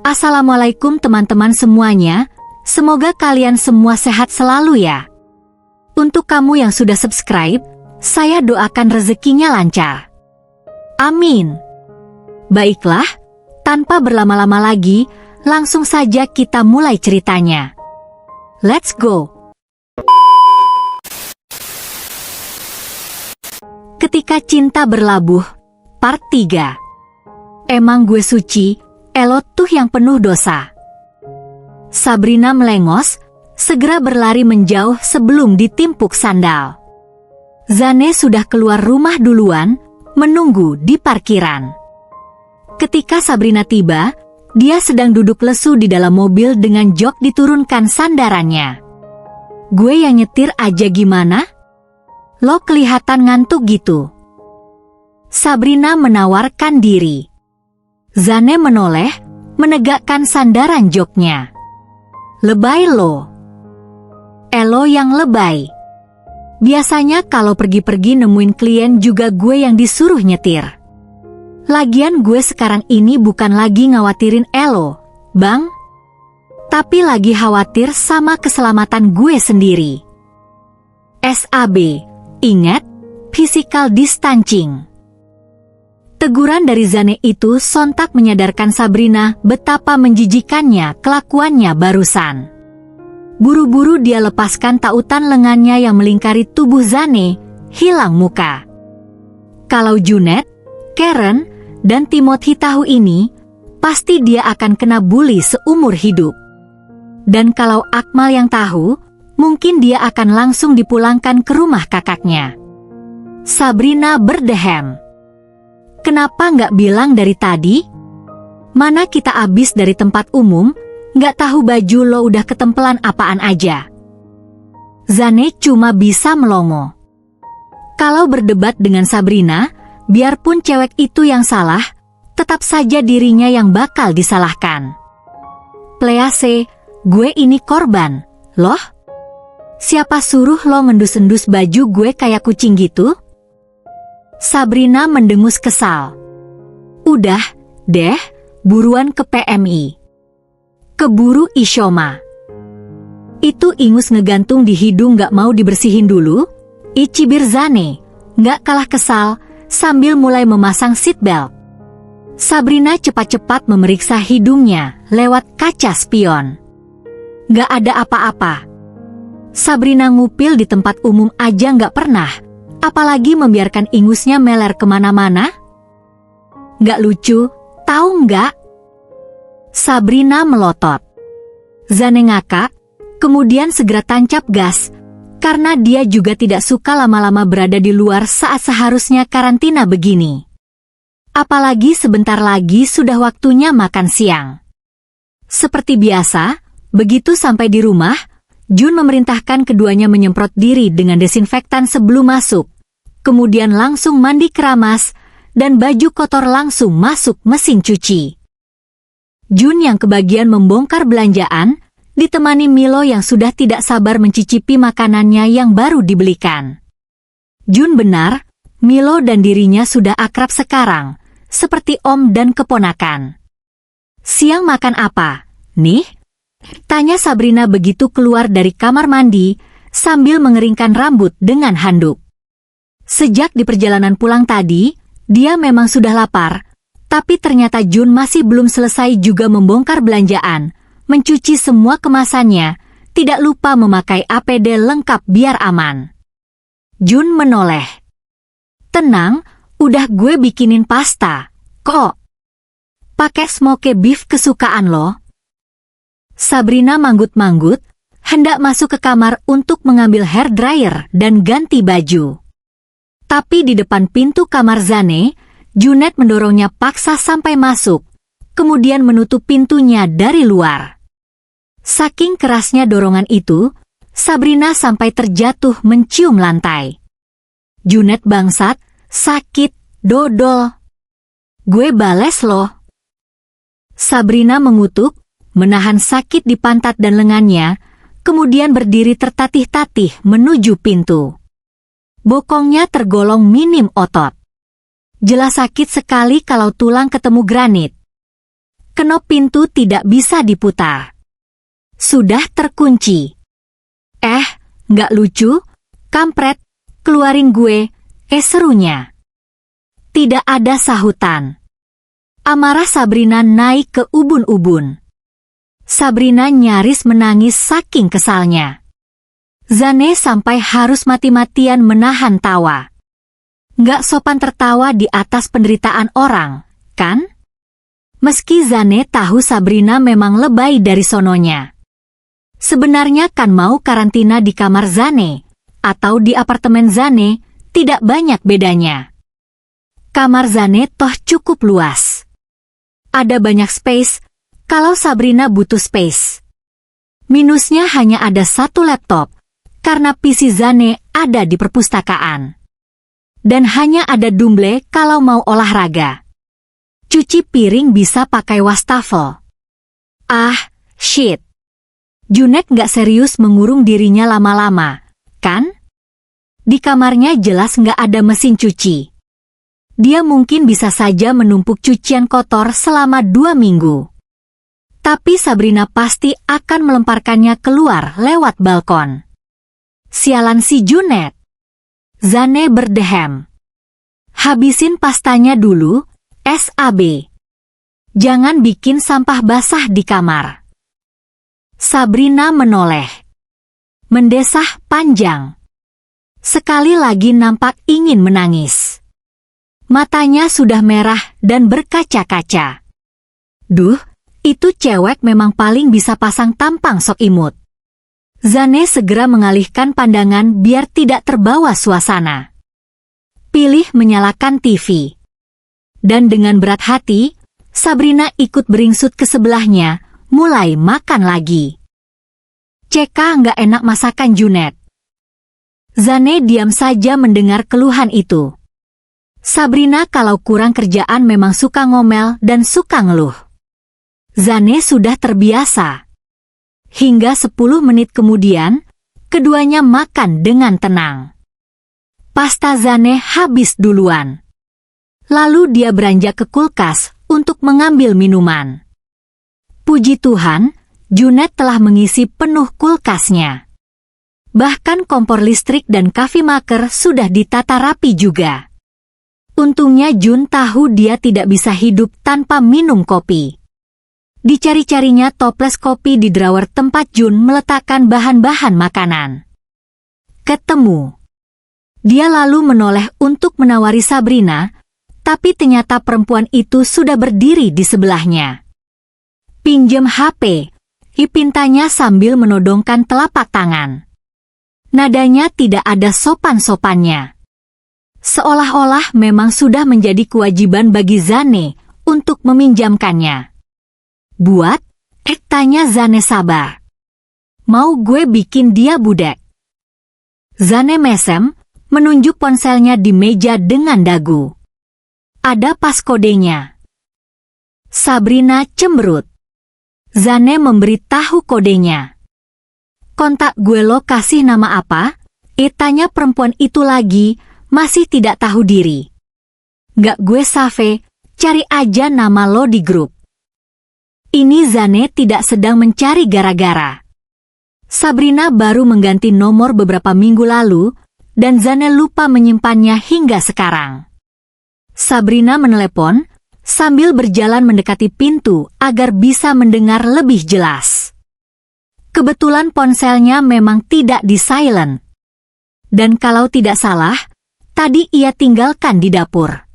Assalamualaikum teman-teman semuanya, semoga kalian semua sehat selalu ya. Untuk kamu yang sudah subscribe, saya doakan rezekinya lancar. Amin. Baiklah, tanpa berlama-lama lagi, langsung saja kita mulai ceritanya. Let's go! Ketika Cinta Berlabuh, Part 3. Emang gue suci, Elo tuh yang penuh dosa. Sabrina melengos, segera berlari menjauh sebelum ditimpuk sandal. Zane sudah keluar rumah duluan, menunggu di parkiran. Ketika Sabrina tiba, dia sedang duduk lesu di dalam mobil dengan jok diturunkan sandarannya. Gue yang nyetir aja gimana? Lo kelihatan ngantuk gitu. Sabrina menawarkan diri. Zane menoleh, menegakkan sandaran joknya. Lebay lo. Elo yang lebay. Biasanya kalau pergi-pergi nemuin klien juga gue yang disuruh nyetir. Lagian gue sekarang ini bukan lagi ngawatirin Elo, Bang. Tapi lagi khawatir sama keselamatan gue sendiri. SAB. Ingat, physical distancing. Teguran dari Zane itu sontak menyadarkan Sabrina betapa menjijikannya kelakuannya barusan. Buru-buru dia lepaskan tautan lengannya yang melingkari tubuh Zane, hilang muka. Kalau Junet, Karen, dan Timothy tahu ini, pasti dia akan kena bully seumur hidup. Dan kalau Akmal yang tahu, mungkin dia akan langsung dipulangkan ke rumah kakaknya. Sabrina berdehem. Kenapa nggak bilang dari tadi? Mana kita abis dari tempat umum, nggak tahu baju lo udah ketempelan apaan aja. Zane cuma bisa melongo. Kalau berdebat dengan Sabrina, biarpun cewek itu yang salah, tetap saja dirinya yang bakal disalahkan. Please, gue ini korban, loh? Siapa suruh lo mendus-endus baju gue kayak kucing gitu? Sabrina mendengus kesal. Udah, deh, buruan ke PMI. Keburu Ishoma. Itu ingus ngegantung di hidung gak mau dibersihin dulu? Icibir Zane, gak kalah kesal, sambil mulai memasang seatbelt. Sabrina cepat-cepat memeriksa hidungnya lewat kaca spion. Gak ada apa-apa. Sabrina ngupil di tempat umum aja nggak pernah, apalagi membiarkan ingusnya meler kemana-mana. Nggak lucu, tahu nggak? Sabrina melotot. Zane ngakak, kemudian segera tancap gas, karena dia juga tidak suka lama-lama berada di luar saat seharusnya karantina begini. Apalagi sebentar lagi sudah waktunya makan siang. Seperti biasa, begitu sampai di rumah, Jun memerintahkan keduanya menyemprot diri dengan desinfektan sebelum masuk, kemudian langsung mandi keramas, dan baju kotor langsung masuk mesin cuci. Jun yang kebagian membongkar belanjaan, ditemani Milo yang sudah tidak sabar mencicipi makanannya yang baru dibelikan. Jun benar, Milo dan dirinya sudah akrab sekarang, seperti om dan keponakan. Siang makan apa, nih? Tanya Sabrina begitu keluar dari kamar mandi, sambil mengeringkan rambut dengan handuk. Sejak di perjalanan pulang tadi, dia memang sudah lapar, tapi ternyata Jun masih belum selesai juga membongkar belanjaan, mencuci semua kemasannya, tidak lupa memakai APD lengkap biar aman. Jun menoleh. Tenang, udah gue bikinin pasta, kok. Pakai smoke beef kesukaan lo. Sabrina manggut-manggut, hendak masuk ke kamar untuk mengambil hair dryer dan ganti baju. Tapi di depan pintu kamar Zane, Junet mendorongnya paksa sampai masuk, kemudian menutup pintunya dari luar. Saking kerasnya dorongan itu, Sabrina sampai terjatuh mencium lantai. Junet bangsat, sakit, dodol. Gue bales loh. Sabrina mengutuk, menahan sakit di pantat dan lengannya, kemudian berdiri tertatih-tatih menuju pintu. Bokongnya tergolong minim otot. Jelas sakit sekali kalau tulang ketemu granit. Knop pintu tidak bisa diputar. Sudah terkunci. Nggak lucu, kampret, keluarin gue, serunya. Tidak ada sahutan. Amarah Sabrina naik ke ubun-ubun. Sabrina nyaris menangis saking kesalnya. Zane sampai harus mati-matian menahan tawa. Nggak sopan tertawa di atas penderitaan orang, kan? Meski Zane tahu Sabrina memang lebay dari sononya. Sebenarnya kan mau karantina di kamar Zane, atau di apartemen Zane, tidak banyak bedanya. Kamar Zane toh cukup luas. Ada banyak space, kalau Sabrina butuh space. Minusnya hanya ada satu laptop, karena PC Zane ada di perpustakaan. Dan hanya ada dumble kalau mau olahraga. Cuci piring bisa pakai wastafel. Shit. Junet nggak serius mengurung dirinya lama-lama, kan? Di kamarnya jelas nggak ada mesin cuci. Dia mungkin bisa saja menumpuk cucian kotor selama 2 minggu. Tapi Sabrina pasti akan melemparkannya keluar lewat balkon. Sialan si Junet. Zane berdehem. Habisin pastanya dulu, SAB. Jangan bikin sampah basah di kamar. Sabrina menoleh. Mendesah panjang. Sekali lagi nampak ingin menangis. Matanya sudah merah dan berkaca-kaca. Duh, itu cewek memang paling bisa pasang tampang sok imut. Zane segera mengalihkan pandangan biar tidak terbawa suasana. Pilih menyalakan TV. Dan dengan berat hati, Sabrina ikut beringsut ke sebelahnya, mulai makan lagi. Nggak enak masakan Junet. Zane diam saja mendengar keluhan itu. Sabrina kalau kurang kerjaan memang suka ngomel dan suka ngeluh. Zane sudah terbiasa. Hingga 10 menit kemudian, keduanya makan dengan tenang. Pasta Zane habis duluan. Lalu dia beranjak ke kulkas untuk mengambil minuman. Puji Tuhan, Junet telah mengisi penuh kulkasnya. Bahkan kompor listrik dan coffee maker sudah ditata rapi juga. Untungnya Jun tahu dia tidak bisa hidup tanpa minum kopi. Dicari-carinya toples kopi di drawer tempat Jun meletakkan bahan-bahan makanan. Ketemu. Dia lalu menoleh untuk menawari Sabrina, tapi ternyata perempuan itu sudah berdiri di sebelahnya. Pinjam HP, dipintanya sambil menodongkan telapak tangan. Nadanya tidak ada sopan-sopannya. Seolah-olah memang sudah menjadi kewajiban bagi Zane untuk meminjamkannya. Buat? Tanya Zane sabar. Mau gue bikin dia budak? Zane mesem, menunjuk ponselnya di meja dengan dagu. Ada pas kodenya. Sabrina cemberut. Zane memberi tahu kodenya. Kontak gue lo kasih nama apa? Tanya perempuan itu lagi, masih tidak tahu diri. Nggak gue save, cari aja nama lo di grup. Ini Zane tidak sedang mencari gara-gara. Sabrina baru mengganti nomor beberapa minggu lalu, dan Zane lupa menyimpannya hingga sekarang. Sabrina menelepon, sambil berjalan mendekati pintu agar bisa mendengar lebih jelas. Kebetulan ponselnya memang tidak di silent. Dan kalau tidak salah, tadi ia tinggalkan di dapur.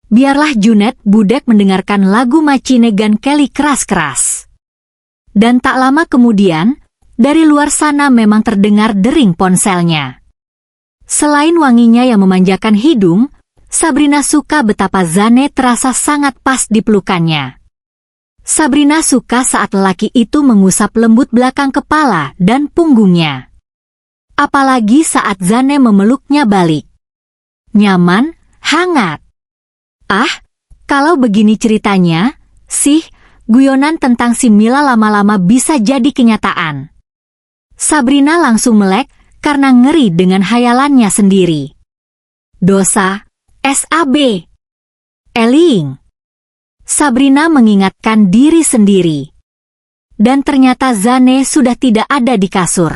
Biarlah Junet budak mendengarkan lagu Machine Gun Kelly keras-keras. Dan tak lama kemudian, dari luar sana memang terdengar dering ponselnya. Selain wanginya yang memanjakan hidung, Sabrina suka betapa Zane terasa sangat pas di pelukannya. Sabrina suka saat lelaki itu mengusap lembut belakang kepala dan punggungnya. Apalagi saat Zane memeluknya balik. Nyaman, hangat. Kalau begini ceritanya, guyonan tentang si Mila lama-lama bisa jadi kenyataan. Sabrina langsung melek karena ngeri dengan hayalannya sendiri. Dosa, SAB. Eling. Sabrina mengingatkan diri sendiri. Dan ternyata Zane sudah tidak ada di kasur.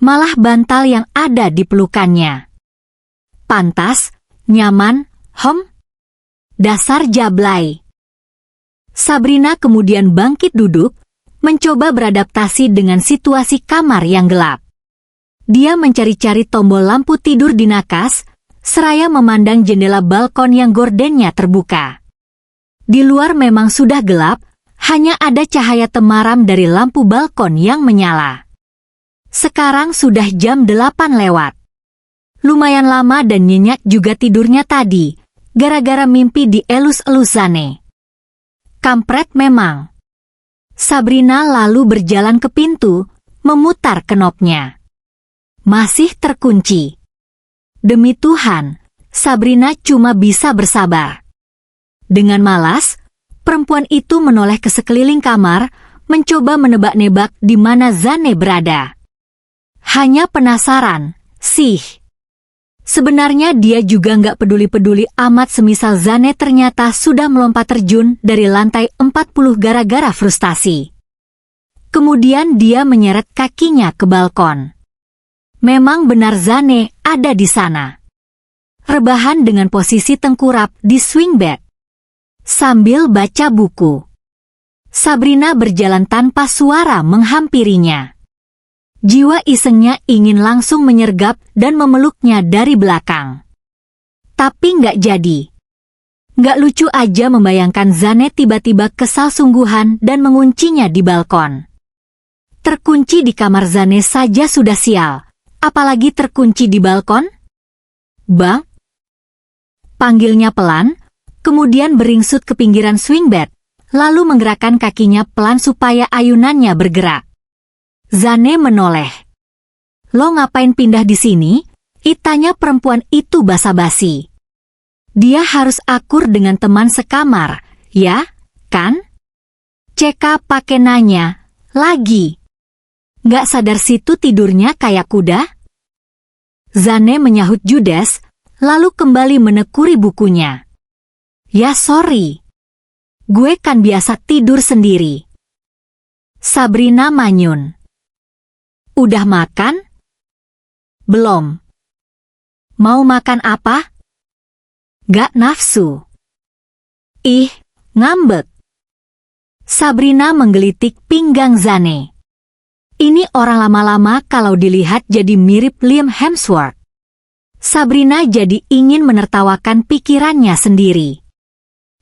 Malah bantal yang ada di pelukannya. Pantas, nyaman, dasar jablay. Sabrina kemudian bangkit duduk, mencoba beradaptasi dengan situasi kamar yang gelap. Dia mencari-cari tombol lampu tidur di nakas, seraya memandang jendela balkon yang gordennya terbuka. Di luar memang sudah gelap, hanya ada cahaya temaram dari lampu balkon yang menyala. Sekarang sudah jam 8 lewat. Lumayan lama dan nyenyak juga tidurnya tadi, gara-gara mimpi dielus-elus Zane. Kampret memang. Sabrina lalu berjalan ke pintu, memutar knopnya. Masih terkunci. Demi Tuhan, Sabrina cuma bisa bersabar. Dengan malas, perempuan itu menoleh ke sekeliling kamar, mencoba menebak-nebak di mana Zane berada. Hanya penasaran, sih. Sebenarnya dia juga nggak peduli-peduli amat semisal Zane ternyata sudah melompat terjun dari lantai 40 gara-gara frustasi. Kemudian dia menyeret kakinya ke balkon. Memang benar Zane ada di sana. Rebahan dengan posisi tengkurap di swing bed. Sambil baca buku. Sabrina berjalan tanpa suara menghampirinya. Jiwa isengnya ingin langsung menyergap dan memeluknya dari belakang. Tapi nggak jadi. Nggak lucu aja membayangkan Zane tiba-tiba kesal sungguhan dan menguncinya di balkon. Terkunci di kamar Zane saja sudah sial, apalagi terkunci di balkon? Bang? Panggilnya pelan, kemudian beringsut ke pinggiran swing bed, lalu menggerakkan kakinya pelan supaya ayunannya bergerak. Zane menoleh. Lo ngapain pindah di sini? Tanya perempuan itu basa-basi. Dia harus akur dengan teman sekamar, ya, kan? Ceka pakai nanya, lagi. Nggak sadar situ tidurnya kayak kuda? Zane menyahut judes, lalu kembali menekuri bukunya. Ya sorry. Gue kan biasa tidur sendiri. Sabrina manyun. Udah makan? Belum. Mau makan apa? Gak nafsu. Ih, ngambek. Sabrina menggelitik pinggang Zane. Ini orang lama-lama kalau dilihat jadi mirip Liam Hemsworth. Sabrina jadi ingin menertawakan pikirannya sendiri.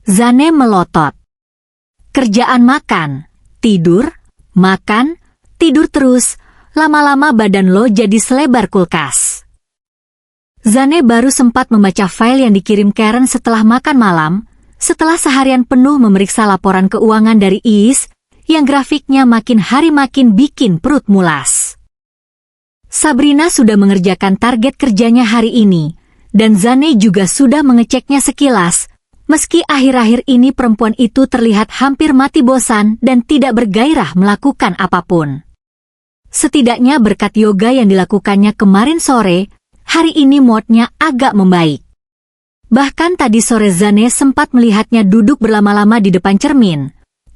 Zane melotot. Kerjaan makan, tidur, makan, tidur terus, lama-lama badan lo jadi selebar kulkas. Zane baru sempat membaca file yang dikirim Karen setelah makan malam, setelah seharian penuh memeriksa laporan keuangan dari Iis, yang grafiknya makin hari makin bikin perut mulas. Sabrina sudah mengerjakan target kerjanya hari ini, dan Zane juga sudah mengeceknya sekilas, meski akhir-akhir ini perempuan itu terlihat hampir mati bosan dan tidak bergairah melakukan apapun. Setidaknya berkat yoga yang dilakukannya kemarin sore, hari ini moodnya agak membaik. Bahkan tadi sore Zane sempat melihatnya duduk berlama-lama di depan cermin,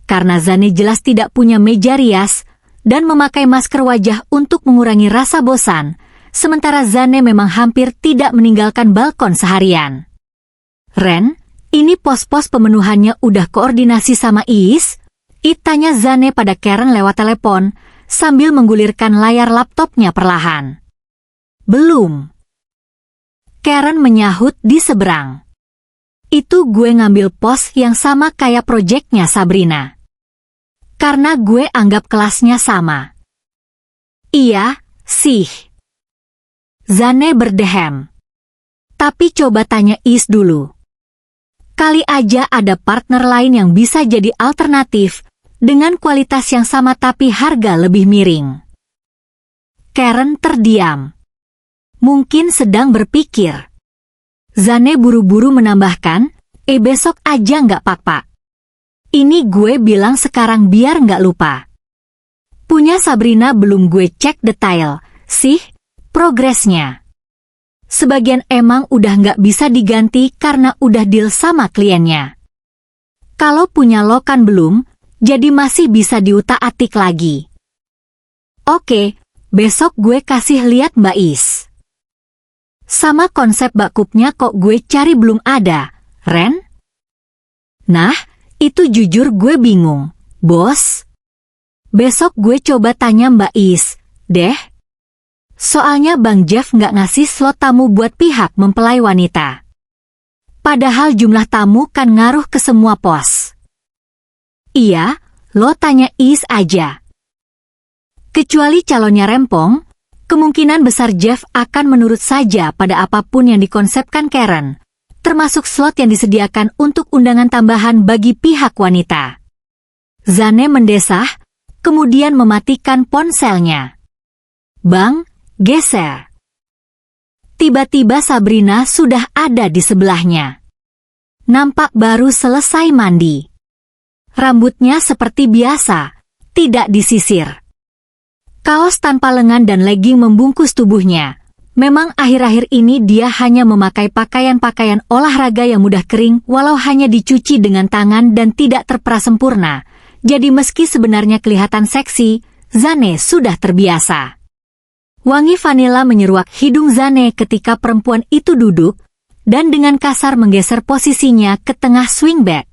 karena Zane jelas tidak punya meja rias, dan memakai masker wajah untuk mengurangi rasa bosan, sementara Zane memang hampir tidak meninggalkan balkon seharian. Ren, ini pos-pos pemenuhannya udah koordinasi sama Iis? Tanya Zane pada Karen lewat telepon, sambil menggulirkan layar laptopnya perlahan. Belum. Karen menyahut di seberang. Itu gue ngambil pos yang sama kayak proyeknya Sabrina. Karena gue anggap kelasnya sama. Iya, sih. Zane berdehem. Tapi coba tanya Is dulu. Kali aja ada partner lain yang bisa jadi alternatif, dengan kualitas yang sama tapi harga lebih miring. Karen terdiam. Mungkin sedang berpikir. Zane buru-buru menambahkan, besok aja nggak pak-pak. Ini gue bilang sekarang biar nggak lupa. Punya Sabrina belum gue cek detail, sih, progresnya. Sebagian emang udah nggak bisa diganti karena udah deal sama kliennya. Kalau punya lo kan belum, jadi masih bisa diutak-atik lagi. Oke, besok gue kasih lihat Mbak Is. Sama konsep bakupnya kok gue cari belum ada, Ren? Nah, itu jujur gue bingung, bos. Besok gue coba tanya Mbak Is, deh. Soalnya Bang Jeff nggak ngasih slot tamu buat pihak mempelai wanita. Padahal jumlah tamu kan ngaruh ke semua pos. Iya, lo tanya Is aja. Kecuali calonnya rempong, kemungkinan besar Jeff akan menurut saja pada apapun yang dikonsepkan Karen, termasuk slot yang disediakan untuk undangan tambahan bagi pihak wanita. Zane mendesah, kemudian mematikan ponselnya. Bang, geser. Tiba-tiba Sabrina sudah ada di sebelahnya. Nampak baru selesai mandi. Rambutnya seperti biasa, tidak disisir. Kaos tanpa lengan dan legging membungkus tubuhnya. Memang akhir-akhir ini dia hanya memakai pakaian-pakaian olahraga yang mudah kering walau hanya dicuci dengan tangan dan tidak terprasempurna. Jadi meski sebenarnya kelihatan seksi, Zane sudah terbiasa. Wangi vanila menyeruak hidung Zane ketika perempuan itu duduk, dan dengan kasar menggeser posisinya ke tengah swing bed.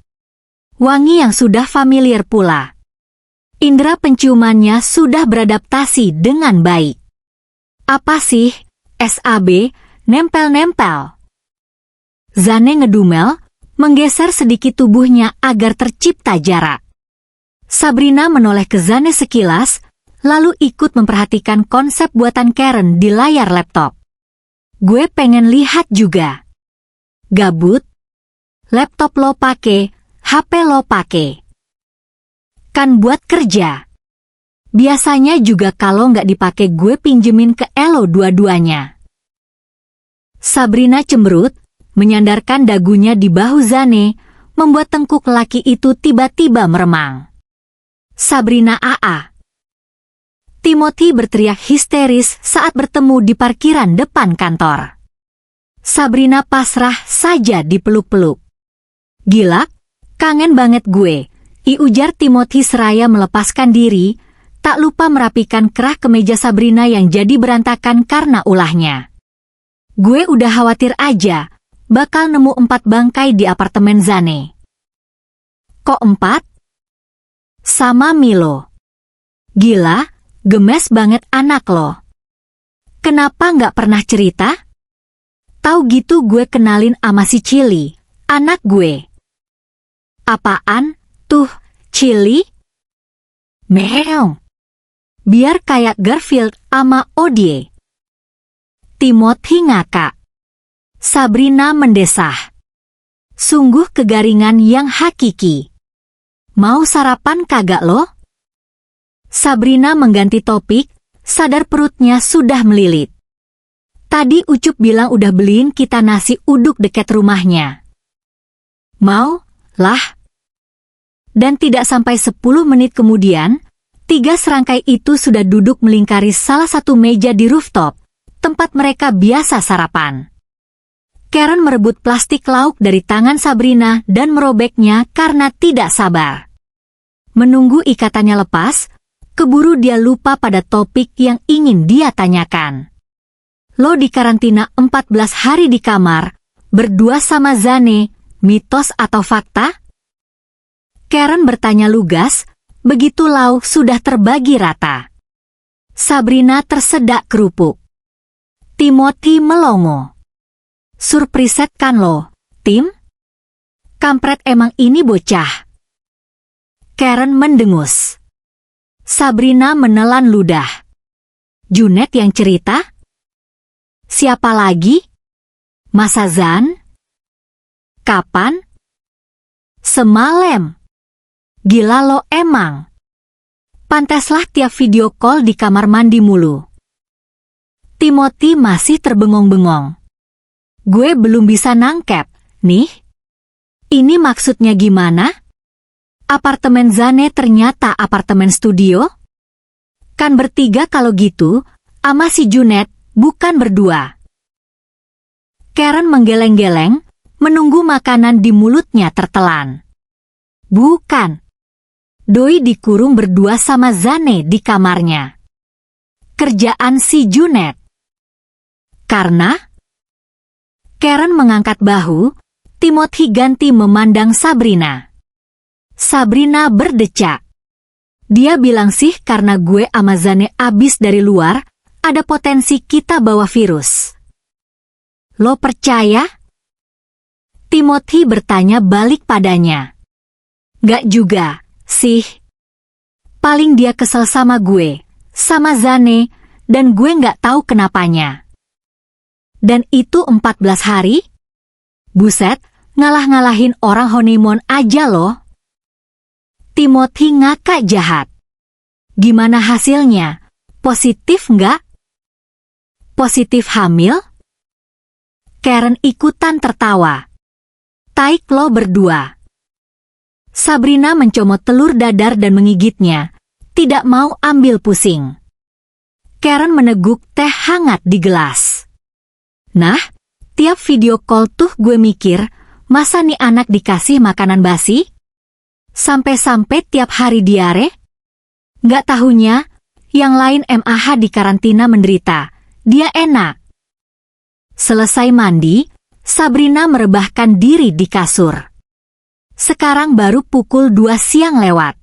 Wangi yang sudah familiar pula. Indera penciumannya sudah beradaptasi dengan baik. Apa sih, SAB, nempel-nempel? Zane ngedumel, menggeser sedikit tubuhnya agar tercipta jarak. Sabrina menoleh ke Zane sekilas, lalu ikut memperhatikan konsep buatan Karen di layar laptop. Gue pengen lihat juga. Gabut? Laptop lo pake, HP lo pake. Kan buat kerja. Biasanya juga kalau nggak dipake gue pinjemin ke Elo dua-duanya. Sabrina cemberut, menyandarkan dagunya di bahu Zane, membuat tengkuk laki itu tiba-tiba meremang. Sabrina AA. Timothy berteriak histeris saat bertemu di parkiran depan kantor. Sabrina pasrah saja dipeluk-peluk. Gila, kangen banget gue, ujar Timothy seraya melepaskan diri, tak lupa merapikan kerah kemeja Sabrina yang jadi berantakan karena ulahnya. Gue udah khawatir aja, bakal nemu 4 bangkai di apartemen Zane. Kok 4? Sama Milo. Gila, gemes banget anak lo. Kenapa nggak pernah cerita? Tahu gitu gue kenalin ama si Chili, anak gue. Apaan, tuh, Chili? Meong. Biar kayak Garfield ama Odie. Timothy ngakak. Sabrina mendesah. Sungguh kegaringan yang hakiki. Mau sarapan kagak lo? Sabrina mengganti topik, sadar perutnya sudah melilit. Tadi Ucup bilang udah beliin kita nasi uduk dekat rumahnya. Mau? Lah. Dan tidak sampai 10 menit kemudian, 3 serangkai itu sudah duduk melingkari salah satu meja di rooftop, tempat mereka biasa sarapan. Karen merebut plastik lauk dari tangan Sabrina dan merobeknya karena tidak sabar. Menunggu ikatannya lepas, keburu dia lupa pada topik yang ingin dia tanyakan. Lo dikarantina 14 hari di kamar, berdua sama Zane, mitos atau fakta? Karen bertanya lugas, begitu lauk sudah terbagi rata. Sabrina tersedak kerupuk. Timothy melongo. Surpriset kan lo, Tim? Kampret emang ini bocah. Karen mendengus. Sabrina menelan ludah. Junet yang cerita? Siapa lagi? Masa Zan? Kapan? Semalam. Gila lo emang. Panteslah tiap video call di kamar mandi mulu. Timothy masih terbengong-bengong. Gue belum bisa nangkep, nih. Ini maksudnya gimana? Apartemen Zane ternyata apartemen studio? Kan bertiga kalau gitu, ama si Junet, bukan berdua. Karen menggeleng-geleng, menunggu makanan di mulutnya tertelan. Bukan. Doi dikurung berdua sama Zane di kamarnya. Kerjaan si Junet. Karena? Karen mengangkat bahu, Timothy ganti memandang Sabrina. Sabrina berdecak. Dia bilang sih karena gue sama Zane abis dari luar, ada potensi kita bawa virus. Lo percaya? Timothy bertanya balik padanya. Gak juga, sih. Paling dia kesel sama gue, sama Zane, dan gue gak tahu kenapanya. Dan itu 14 hari? Buset, ngalah-ngalahin orang honeymoon aja loh. Timothy ngakak jahat. Gimana hasilnya? Positif nggak? Positif hamil? Karen ikutan tertawa. Taik lo berdua. Sabrina mencomot telur dadar dan menggigitnya, tidak mau ambil pusing. Karen meneguk teh hangat di gelas. Nah, tiap video call tuh gue mikir, masa nih anak dikasih makanan basi? Sampai-sampai tiap hari diare? Nggak tahunya, yang lain MAH di karantina menderita, dia enak. Selesai mandi, Sabrina merebahkan diri di kasur. Sekarang baru pukul 2 siang lewat.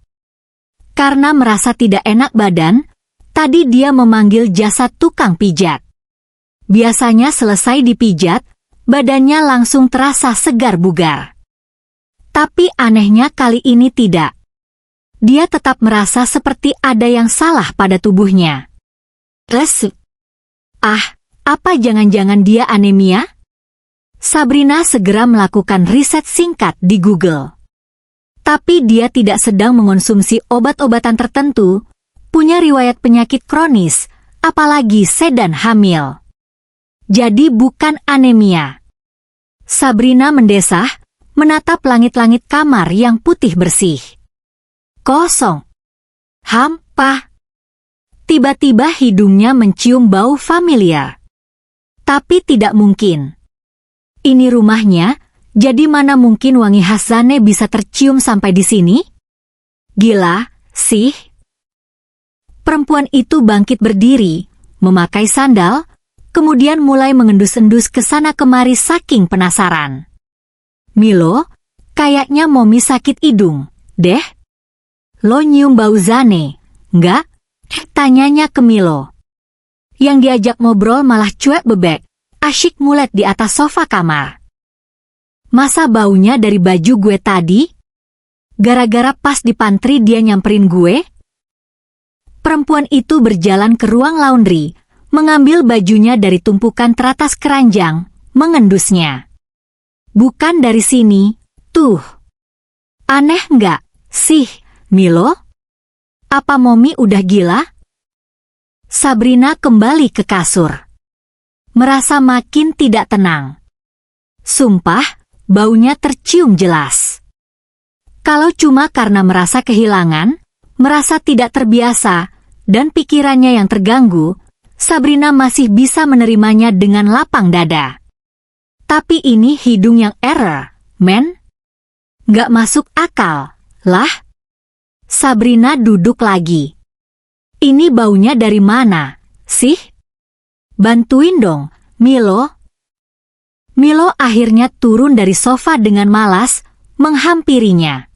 Karena merasa tidak enak badan, tadi dia memanggil jasa tukang pijat. Biasanya selesai dipijat, badannya langsung terasa segar bugar. Tapi anehnya kali ini tidak. Dia tetap merasa seperti ada yang salah pada tubuhnya. Apa jangan-jangan dia anemia? Sabrina segera melakukan riset singkat di Google. Tapi dia tidak sedang mengonsumsi obat-obatan tertentu, punya riwayat penyakit kronis, apalagi sedan hamil. Jadi bukan anemia. Sabrina mendesah, menatap langit-langit kamar yang putih bersih. Kosong. Hampa. Tiba-tiba hidungnya mencium bau familiar. Tapi tidak mungkin. Ini rumahnya, jadi mana mungkin wangi khas Zane bisa tercium sampai di sini? Gila, sih. Perempuan itu bangkit berdiri, memakai sandal, kemudian mulai mengendus-endus ke sana kemari saking penasaran. Milo, kayaknya Momi sakit hidung, deh. Lo nyium bau Zane, enggak? Tanyanya ke Milo. Yang diajak ngobrol malah cuek bebek, asyik mulet di atas sofa kamar. Masa baunya dari baju gue tadi? Gara-gara pas di pantry dia nyamperin gue? Perempuan itu berjalan ke ruang laundry, mengambil bajunya dari tumpukan teratas keranjang, mengendusnya. Bukan dari sini, tuh. Aneh nggak, sih, Milo? Apa Momi udah gila? Sabrina kembali ke kasur. Merasa makin tidak tenang. Sumpah, baunya tercium jelas. Kalau cuma karena merasa kehilangan, merasa tidak terbiasa, dan pikirannya yang terganggu, Sabrina masih bisa menerimanya dengan lapang dada. Tapi ini hidung yang error, men. Nggak masuk akal, lah. Sabrina duduk lagi. Ini baunya dari mana, sih? Bantuin dong, Milo. Milo akhirnya turun dari sofa dengan malas, menghampirinya.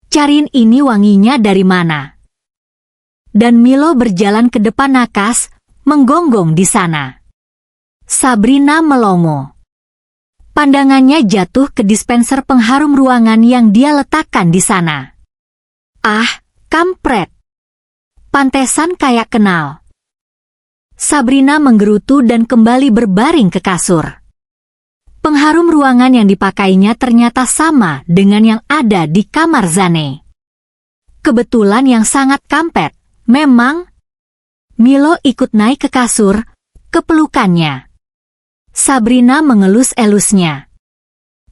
Cariin ini wanginya dari mana. Dan Milo berjalan ke depan nakas, menggonggong di sana. Sabrina melongo. Pandangannya jatuh ke dispenser pengharum ruangan yang dia letakkan di sana. Ah, kampret. Pantesan kayak kenal. Sabrina menggerutu dan kembali berbaring ke kasur. Pengharum ruangan yang dipakainya ternyata sama dengan yang ada di kamar Zane. Kebetulan yang sangat kampret, memang. Milo ikut naik ke kasur, ke pelukannya. Sabrina mengelus-elusnya.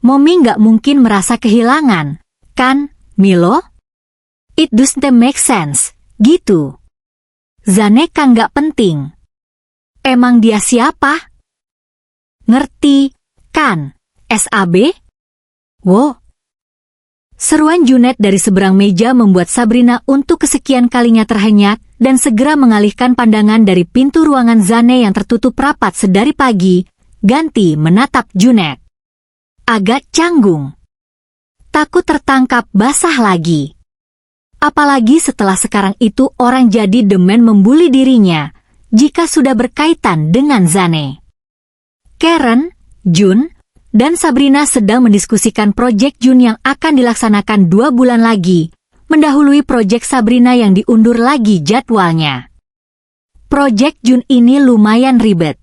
Momi nggak mungkin merasa kehilangan, kan, Milo? It doesn't make sense, gitu. Zane kan nggak penting. Emang dia siapa? Ngerti, kan, SAB? Wow. Seruan Junet dari seberang meja membuat Sabrina untuk kesekian kalinya terhenyak dan segera mengalihkan pandangan dari pintu ruangan Zane yang tertutup rapat sedari pagi, ganti menatap Junet. Agak canggung. Takut tertangkap basah lagi. Apalagi setelah sekarang itu orang jadi demen membuli dirinya, jika sudah berkaitan dengan Zane. Karen, Jun, dan Sabrina sedang mendiskusikan proyek Jun yang akan dilaksanakan 2 bulan lagi, mendahului proyek Sabrina yang diundur lagi jadwalnya. Proyek Jun ini lumayan ribet.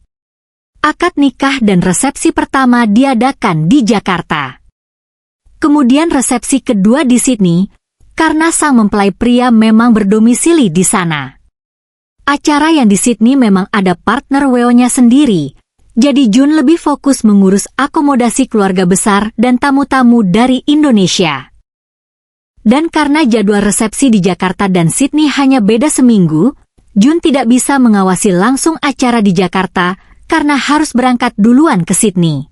Akad nikah dan resepsi pertama diadakan di Jakarta. Kemudian resepsi kedua di Sydney, karena sang mempelai pria memang berdomisili di sana. Acara yang di Sydney memang ada partner WO-nya sendiri, jadi Jun lebih fokus mengurus akomodasi keluarga besar dan tamu-tamu dari Indonesia. Dan karena jadwal resepsi di Jakarta dan Sydney hanya beda seminggu, Jun tidak bisa mengawasi langsung acara di Jakarta karena harus berangkat duluan ke Sydney.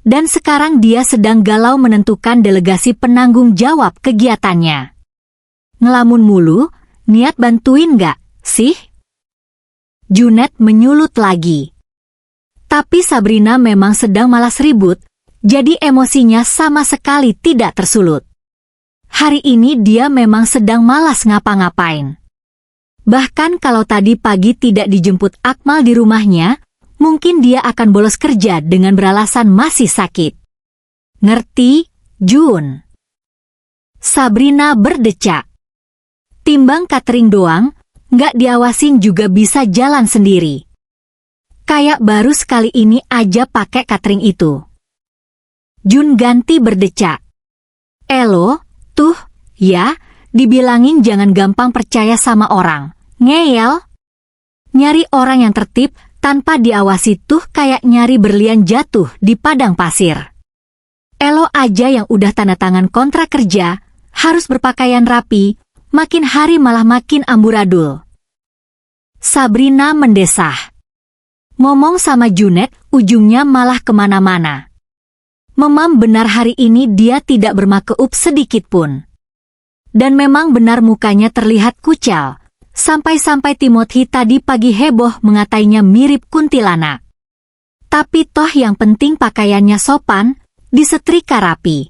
Dan sekarang dia sedang galau menentukan delegasi penanggung jawab kegiatannya. Ngelamun mulu, niat bantuin nggak sih? Junet menyulut lagi. Tapi Sabrina memang sedang malas ribut, jadi emosinya sama sekali tidak tersulut. Hari ini dia memang sedang malas ngapa-ngapain. Bahkan kalau tadi pagi tidak dijemput Akmal di rumahnya, mungkin dia akan bolos kerja dengan beralasan masih sakit. Ngerti, Jun? Sabrina berdecak. Timbang catering doang, nggak diawasin juga bisa jalan sendiri. Kayak baru sekali ini aja pakai catering itu. Jun ganti berdecak. Elo, tuh, ya, dibilangin jangan gampang percaya sama orang. Ngeyel. Nyari orang yang tertib tanpa diawasi tuh kayak nyari berlian jatuh di padang pasir. Elo aja yang udah tanda tangan kontrak kerja, harus berpakaian rapi, makin hari malah makin amburadul. Sabrina mendesah. Ngomong sama Junet, ujungnya malah kemana-mana. Memang benar hari ini dia tidak bermakeup sedikit pun. Dan memang benar mukanya terlihat kucel, sampai-sampai Timothy tadi pagi heboh mengatainya mirip kuntilanak. Tapi toh yang penting pakaiannya sopan, disetrika rapi.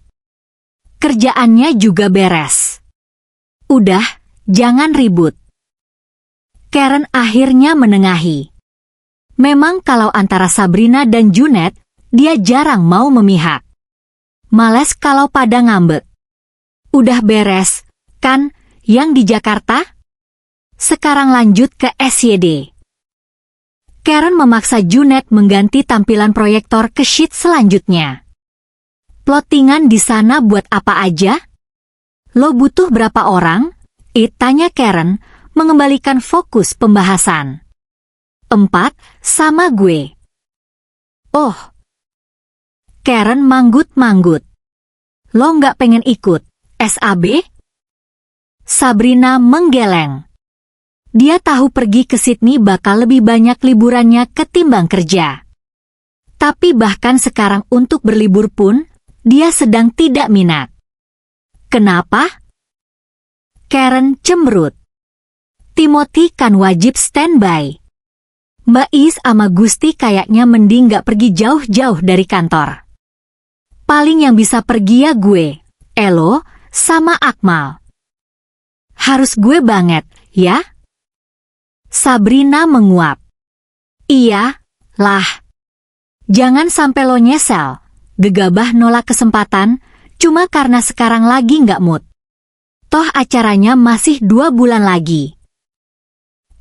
Kerjaannya juga beres. Udah, jangan ribut. Karen akhirnya menengahi. Memang kalau antara Sabrina dan Junet, dia jarang mau memihak. Males kalau pada ngambek. Udah beres, kan, yang di Jakarta? Sekarang lanjut ke SYD. Karen memaksa Junet mengganti tampilan proyektor ke sheet selanjutnya. Plottingan di sana buat apa aja? Lo butuh berapa orang? Tanya Karen, mengembalikan fokus pembahasan. 4, sama gue. Oh. Karen manggut-manggut. Lo nggak pengen ikut, SAB? Sabrina menggeleng. Dia tahu pergi ke Sydney bakal lebih banyak liburannya ketimbang kerja. Tapi bahkan sekarang untuk berlibur pun, dia sedang tidak minat. Kenapa? Karen cemberut. Timothy kan wajib standby. Mbak Is sama Gusti kayaknya mending gak pergi jauh-jauh dari kantor. Paling yang bisa pergi ya gue, Elo, sama Akmal. Harus gue banget, ya? Sabrina menguap. Iya, lah. Jangan sampai lo nyesel, gegabah nolak kesempatan, cuma karena sekarang lagi gak mood. Toh acaranya masih 2 bulan lagi.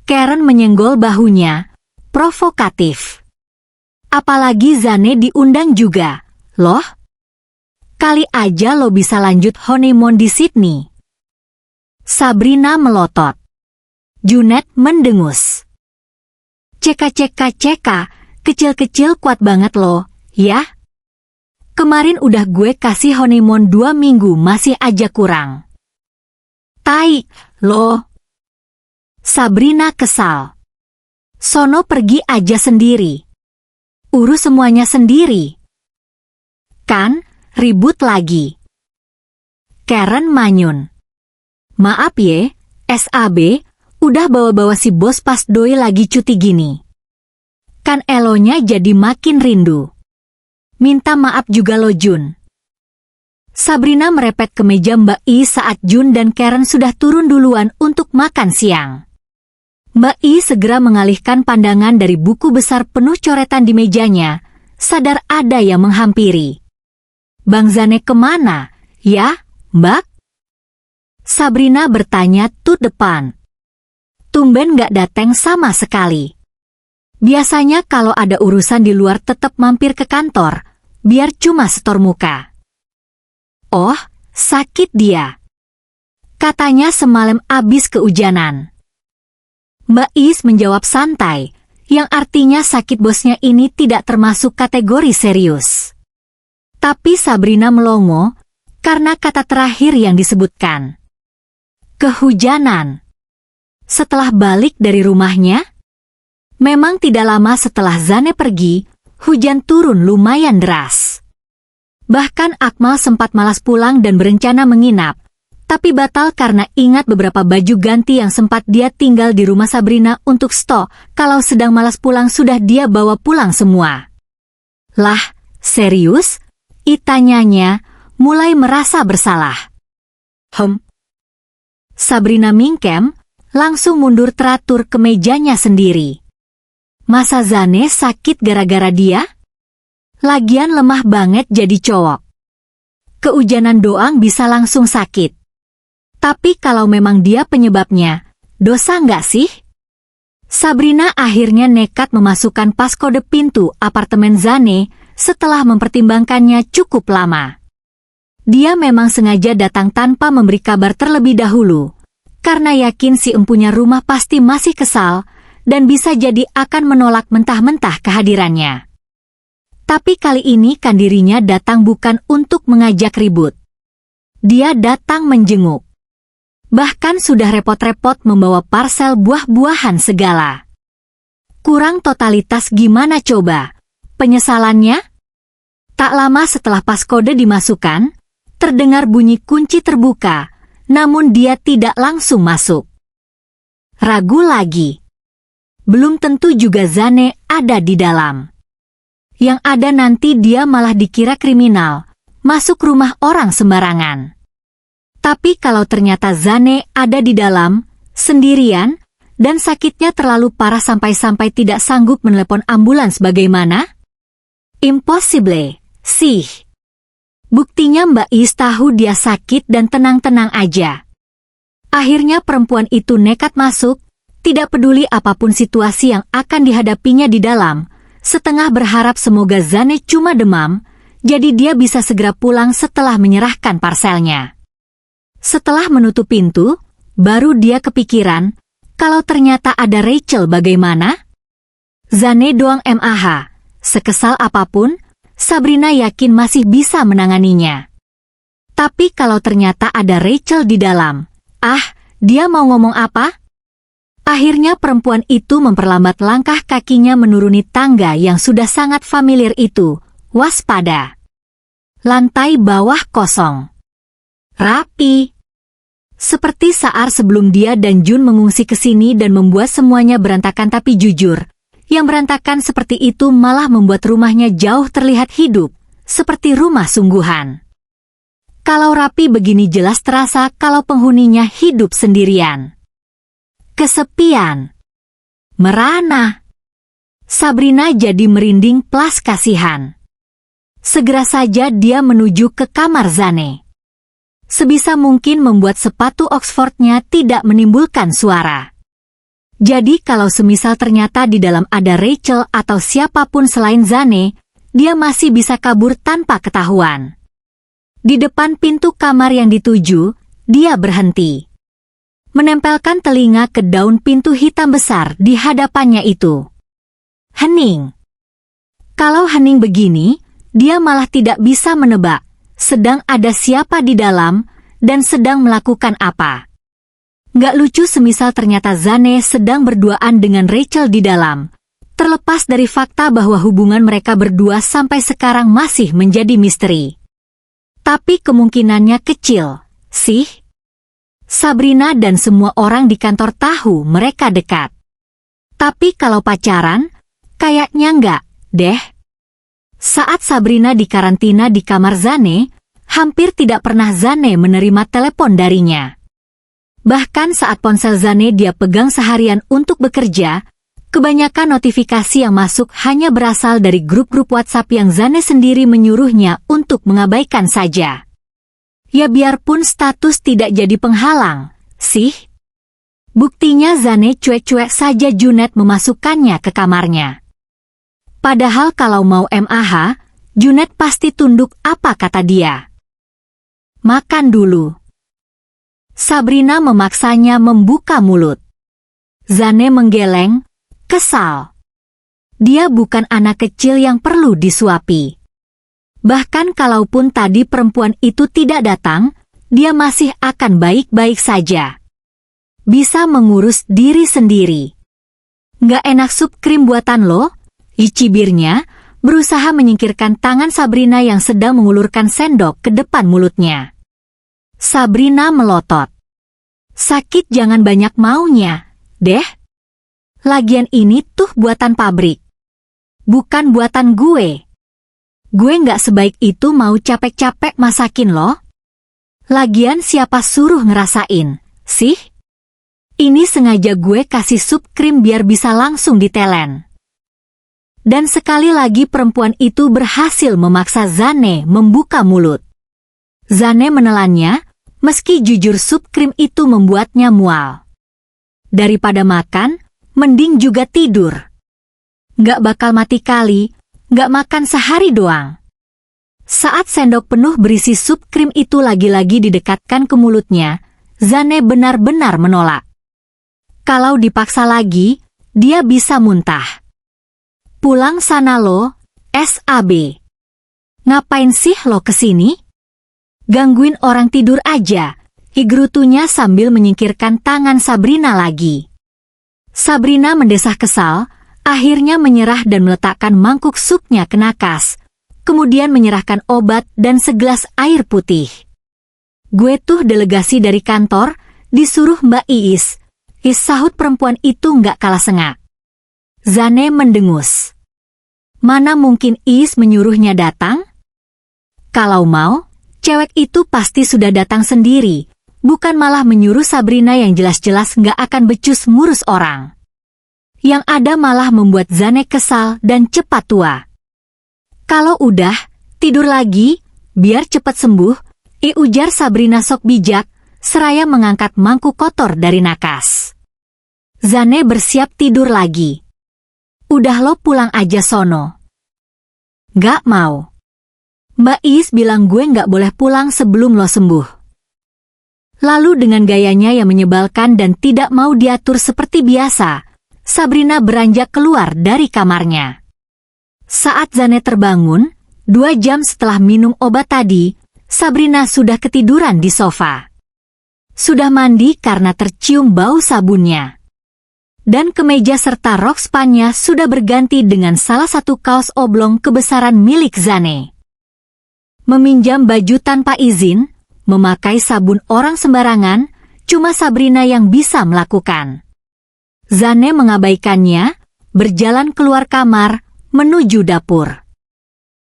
Karen menyenggol bahunya, provokatif. Apalagi Zane diundang juga, loh. Kali aja lo bisa lanjut honeymoon di Sydney. Sabrina melotot. Junet mendengus. Ceka, kecil-kecil kuat banget lo, ya? Kemarin udah gue kasih honeymoon 2 minggu masih aja kurang. Tai, lo. Sabrina kesal. Sono pergi aja sendiri. Urus semuanya sendiri. Kan, ribut lagi. Karen manyun. Maaf ye, SAB, udah bawa-bawa si bos pas doi lagi cuti gini. Kan elonya jadi makin rindu. Minta maaf juga lo Jun. Sabrina merepet ke meja Mbak I saat Jun dan Karen sudah turun duluan untuk makan siang. Mbak I segera mengalihkan pandangan dari buku besar penuh coretan di mejanya, sadar ada yang menghampiri. Bang Zane kemana, ya, Mbak? Sabrina bertanya tut depan. Tumben gak dateng sama sekali. Biasanya kalau ada urusan di luar tetap mampir ke kantor, biar cuma setor muka. Oh, sakit dia. Katanya semalam abis kehujanan. Mbak Is menjawab santai, yang artinya sakit bosnya ini tidak termasuk kategori serius. Tapi Sabrina melongo, karena kata terakhir yang disebutkan. Kehujanan. Setelah balik dari rumahnya, memang tidak lama setelah Zane pergi, hujan turun lumayan deras. Bahkan Akmal sempat malas pulang dan berencana menginap, tapi batal karena ingat beberapa baju ganti yang sempat dia tinggal di rumah Sabrina untuk stok, kalau sedang malas pulang sudah dia bawa pulang semua. Lah, serius? Tanyanya, mulai merasa bersalah. Sabrina mingkem, langsung mundur teratur ke mejanya sendiri. Masa Zane sakit gara-gara dia? Lagian lemah banget jadi cowok. Kehujanan doang bisa langsung sakit. Tapi kalau memang dia penyebabnya, dosa nggak sih? Sabrina akhirnya nekat memasukkan pas kode pintu apartemen Zane setelah mempertimbangkannya cukup lama. Dia memang sengaja datang tanpa memberi kabar terlebih dahulu, karena yakin si empunya rumah pasti masih kesal dan bisa jadi akan menolak mentah-mentah kehadirannya. Tapi kali ini kan dirinya datang bukan untuk mengajak ribut. Dia datang menjenguk. Bahkan sudah repot-repot membawa parsel buah-buahan segala. Kurang totalitas gimana coba? Penyesalannya? Tak lama setelah pas kode dimasukkan, terdengar bunyi kunci terbuka, namun dia tidak langsung masuk. Ragu lagi. Belum tentu juga Zane ada di dalam. Yang ada nanti dia malah dikira kriminal, masuk rumah orang sembarangan. Tapi kalau ternyata Zane ada di dalam, sendirian, dan sakitnya terlalu parah sampai-sampai tidak sanggup menelepon ambulans bagaimana? Impossible, sih. Buktinya Mbak Is tahu dia sakit dan tenang-tenang aja. Akhirnya perempuan itu nekat masuk, tidak peduli apapun situasi yang akan dihadapinya di dalam, setengah berharap semoga Zane cuma demam, jadi dia bisa segera pulang setelah menyerahkan parselnya. Setelah menutup pintu, baru dia kepikiran, kalau ternyata ada Rachel bagaimana? Zane doang MAH, sekesal apapun, Sabrina yakin masih bisa menanganinya. Tapi kalau ternyata ada Rachel di dalam, dia mau ngomong apa? Akhirnya perempuan itu memperlambat langkah kakinya menuruni tangga yang sudah sangat familiar itu, waspada. Lantai bawah kosong. Rapi. Seperti saat sebelum dia dan Jun mengungsi ke sini dan membuat semuanya berantakan tapi jujur, yang berantakan seperti itu malah membuat rumahnya jauh terlihat hidup, seperti rumah sungguhan. Kalau rapi begini jelas terasa kalau penghuninya hidup sendirian. Kesepian. Merana. Sabrina jadi merinding plus kasihan. Segera saja dia menuju ke kamar Zane. Sebisa mungkin membuat sepatu Oxfordnya tidak menimbulkan suara. Jadi kalau semisal ternyata di dalam ada Rachel atau siapapun selain Zane, dia masih bisa kabur tanpa ketahuan. Di depan pintu kamar yang dituju, dia berhenti. Menempelkan telinga ke daun pintu hitam besar di hadapannya itu. Hening. Kalau hening begini, dia malah tidak bisa menebak sedang ada siapa di dalam, dan sedang melakukan apa. Nggak lucu semisal ternyata Zane sedang berduaan dengan Rachel di dalam, terlepas dari fakta bahwa hubungan mereka berdua sampai sekarang masih menjadi misteri. Tapi kemungkinannya kecil, sih? Sabrina dan semua orang di kantor tahu mereka dekat. Tapi kalau pacaran, kayaknya enggak, deh. Saat Sabrina dikarantina di kamar Zane, hampir tidak pernah Zane menerima telepon darinya. Bahkan saat ponsel Zane dia pegang seharian untuk bekerja, kebanyakan notifikasi yang masuk hanya berasal dari grup-grup WhatsApp yang Zane sendiri menyuruhnya untuk mengabaikan saja. Ya biarpun status tidak jadi penghalang, sih. Buktinya Zane cuek-cuek saja Junet memasukkannya ke kamarnya. Padahal kalau mau MAH, Junet pasti tunduk apa kata dia. Makan dulu. Sabrina memaksanya membuka mulut. Zane menggeleng, kesal. Dia bukan anak kecil yang perlu disuapi. Bahkan kalaupun tadi perempuan itu tidak datang, dia masih akan baik-baik saja. Bisa mengurus diri sendiri. Nggak enak sup krim buatan lo? Cibirnya, berusaha menyingkirkan tangan Sabrina yang sedang mengulurkan sendok ke depan mulutnya. Sabrina melotot. Sakit jangan banyak maunya, deh. Lagian ini tuh buatan pabrik. Bukan buatan gue. Gue nggak sebaik itu mau capek-capek masakin lo. Lagian siapa suruh ngerasain, sih? Ini sengaja gue kasih sup krim biar bisa langsung ditelen. Dan sekali lagi perempuan itu berhasil memaksa Zane membuka mulut. Zane menelannya, meski jujur sup krim itu membuatnya mual. Daripada makan, mending juga tidur. Nggak bakal mati kali, nggak makan sehari doang. Saat sendok penuh berisi sup krim itu lagi-lagi didekatkan ke mulutnya, Zane benar-benar menolak. Kalau dipaksa lagi, dia bisa muntah. Pulang sana lo, SAB. Ngapain sih lo kesini? Gangguin orang tidur aja, gerutunya sambil menyingkirkan tangan Sabrina lagi. Sabrina mendesah kesal, akhirnya menyerah dan meletakkan mangkuk supnya ke nakas, kemudian menyerahkan obat dan segelas air putih. Gue tuh delegasi dari kantor, disuruh Mbak Iis. Sahut perempuan itu nggak kalah sengak. Zane mendengus. Mana mungkin Iis menyuruhnya datang? Kalau mau, cewek itu pasti sudah datang sendiri, bukan malah menyuruh Sabrina yang jelas-jelas nggak akan becus ngurus orang. Yang ada malah membuat Zane kesal dan cepat tua. Kalau udah, tidur lagi, biar cepat sembuh, ujar Sabrina sok bijak, seraya mengangkat mangkuk kotor dari nakas. Zane bersiap tidur lagi. Udah lo pulang aja sono. Gak mau. Mbak Is bilang gue gak boleh pulang sebelum lo sembuh. Lalu dengan gayanya yang menyebalkan dan tidak mau diatur seperti biasa, Sabrina beranjak keluar dari kamarnya. Saat Zane terbangun, 2 jam setelah minum obat tadi, Sabrina sudah ketiduran di sofa. Sudah mandi karena tercium bau sabunnya. Dan kemeja serta rok spannya sudah berganti dengan salah satu kaos oblong kebesaran milik Zane. Meminjam baju tanpa izin, memakai sabun orang sembarangan, cuma Sabrina yang bisa melakukan. Zane mengabaikannya, berjalan keluar kamar, menuju dapur.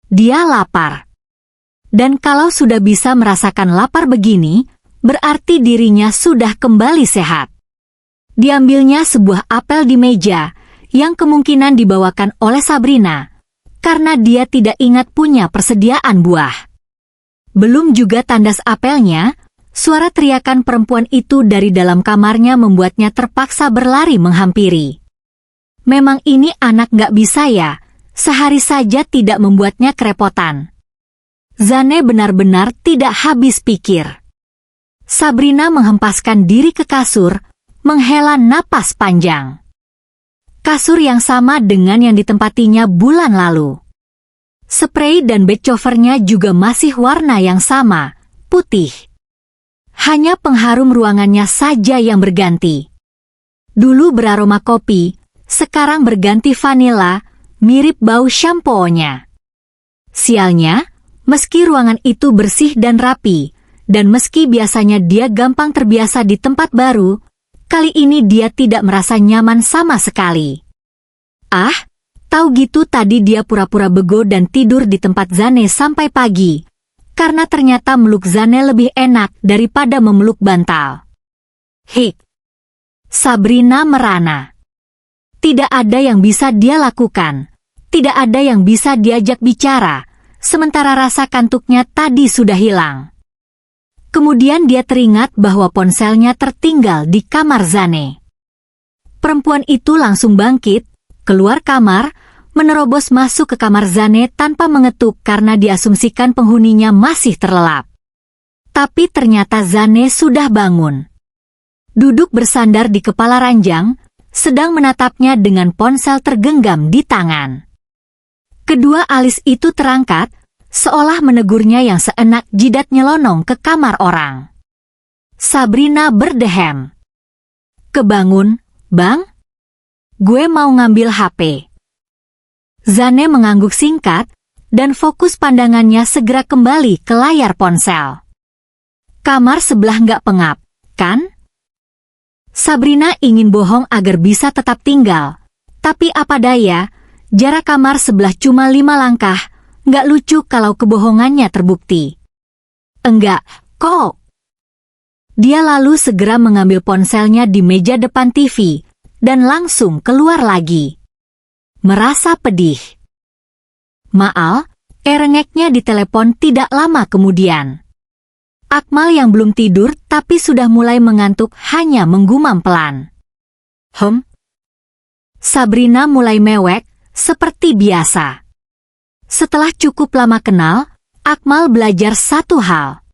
Dia lapar. Dan kalau sudah bisa merasakan lapar begini, berarti dirinya sudah kembali sehat. Diambilnya sebuah apel di meja, yang kemungkinan dibawakan oleh Sabrina, karena dia tidak ingat punya persediaan buah. Belum juga tandas apelnya, suara teriakan perempuan itu dari dalam kamarnya membuatnya terpaksa berlari menghampiri. Memang ini anak gak bisa ya, sehari saja tidak membuatnya kerepotan. Zane benar-benar tidak habis pikir. Sabrina menghempaskan diri ke kasur, menghela napas panjang. Kasur yang sama dengan yang ditempatinya bulan lalu. Spray dan bed covernya juga masih warna yang sama, putih. Hanya pengharum ruangannya saja yang berganti. Dulu beraroma kopi, sekarang berganti vanila, mirip bau shampoo-nya. Sialnya, meski ruangan itu bersih dan rapi, Dan meski biasanya dia gampang terbiasa di tempat baru, kali ini dia tidak merasa nyaman sama sekali. Ah, tahu gitu tadi dia pura-pura bego dan tidur di tempat Zane sampai pagi, karena ternyata meluk Zane lebih enak daripada memeluk bantal. Hik. Sabrina merana. Tidak ada yang bisa dia lakukan, tidak ada yang bisa diajak bicara, sementara rasa kantuknya tadi sudah hilang. Kemudian dia teringat bahwa ponselnya tertinggal di kamar Zane. Perempuan itu langsung bangkit, keluar kamar, menerobos masuk ke kamar Zane tanpa mengetuk karena diasumsikan penghuninya masih terlelap. Tapi ternyata Zane sudah bangun. Duduk bersandar di kepala ranjang, sedang menatapnya dengan ponsel tergenggam di tangan. Kedua alis itu terangkat, seolah menegurnya yang seenak jidat nyelonong ke kamar orang. Sabrina berdehem. Kebangun, Bang? Gue mau ngambil HP. Zane mengangguk singkat, dan fokus pandangannya segera kembali ke layar ponsel. Kamar sebelah nggak pengap, kan? Sabrina ingin bohong agar bisa tetap tinggal, tapi apa daya, jarak kamar sebelah cuma 5 langkah, nggak lucu kalau kebohongannya terbukti. Enggak, kok. Dia lalu segera mengambil ponselnya di meja depan TV, dan langsung keluar lagi. Merasa pedih. Maal, erengeknya di telepon tidak lama kemudian. Akmal yang belum tidur tapi sudah mulai mengantuk hanya menggumam pelan. Sabrina mulai mewek, seperti biasa. Setelah cukup lama kenal, Akmal belajar satu hal.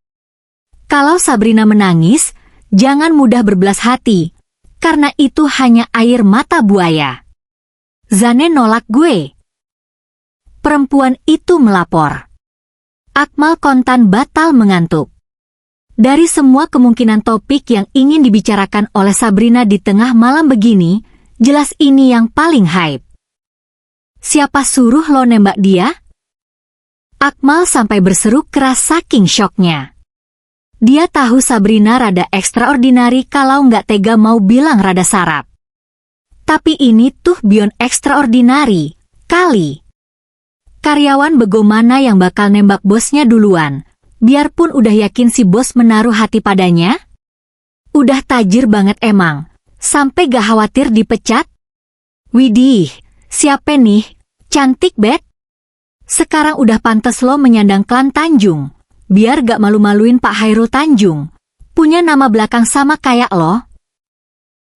Kalau Sabrina menangis, jangan mudah berbelas hati, karena itu hanya air mata buaya. Zane nolak gue. Perempuan itu melapor. Akmal kontan batal mengantuk. Dari semua kemungkinan topik yang ingin dibicarakan oleh Sabrina di tengah malam begini, jelas ini yang paling hype. Siapa suruh lo nembak dia? Akmal sampai berseru keras saking syoknya. Dia tahu Sabrina rada extraordinary kalau nggak tega mau bilang rada sarap. Tapi ini tuh beyond extraordinary, kali. Karyawan bego mana yang bakal nembak bosnya duluan, biarpun udah yakin si bos menaruh hati padanya? Udah tajir banget emang, sampai gak khawatir dipecat? Widih, siapa nih, cantik bet? Sekarang udah pantes lo menyandang klan Tanjung, biar gak malu-maluin Pak Hairul Tanjung. Punya nama belakang sama kayak lo.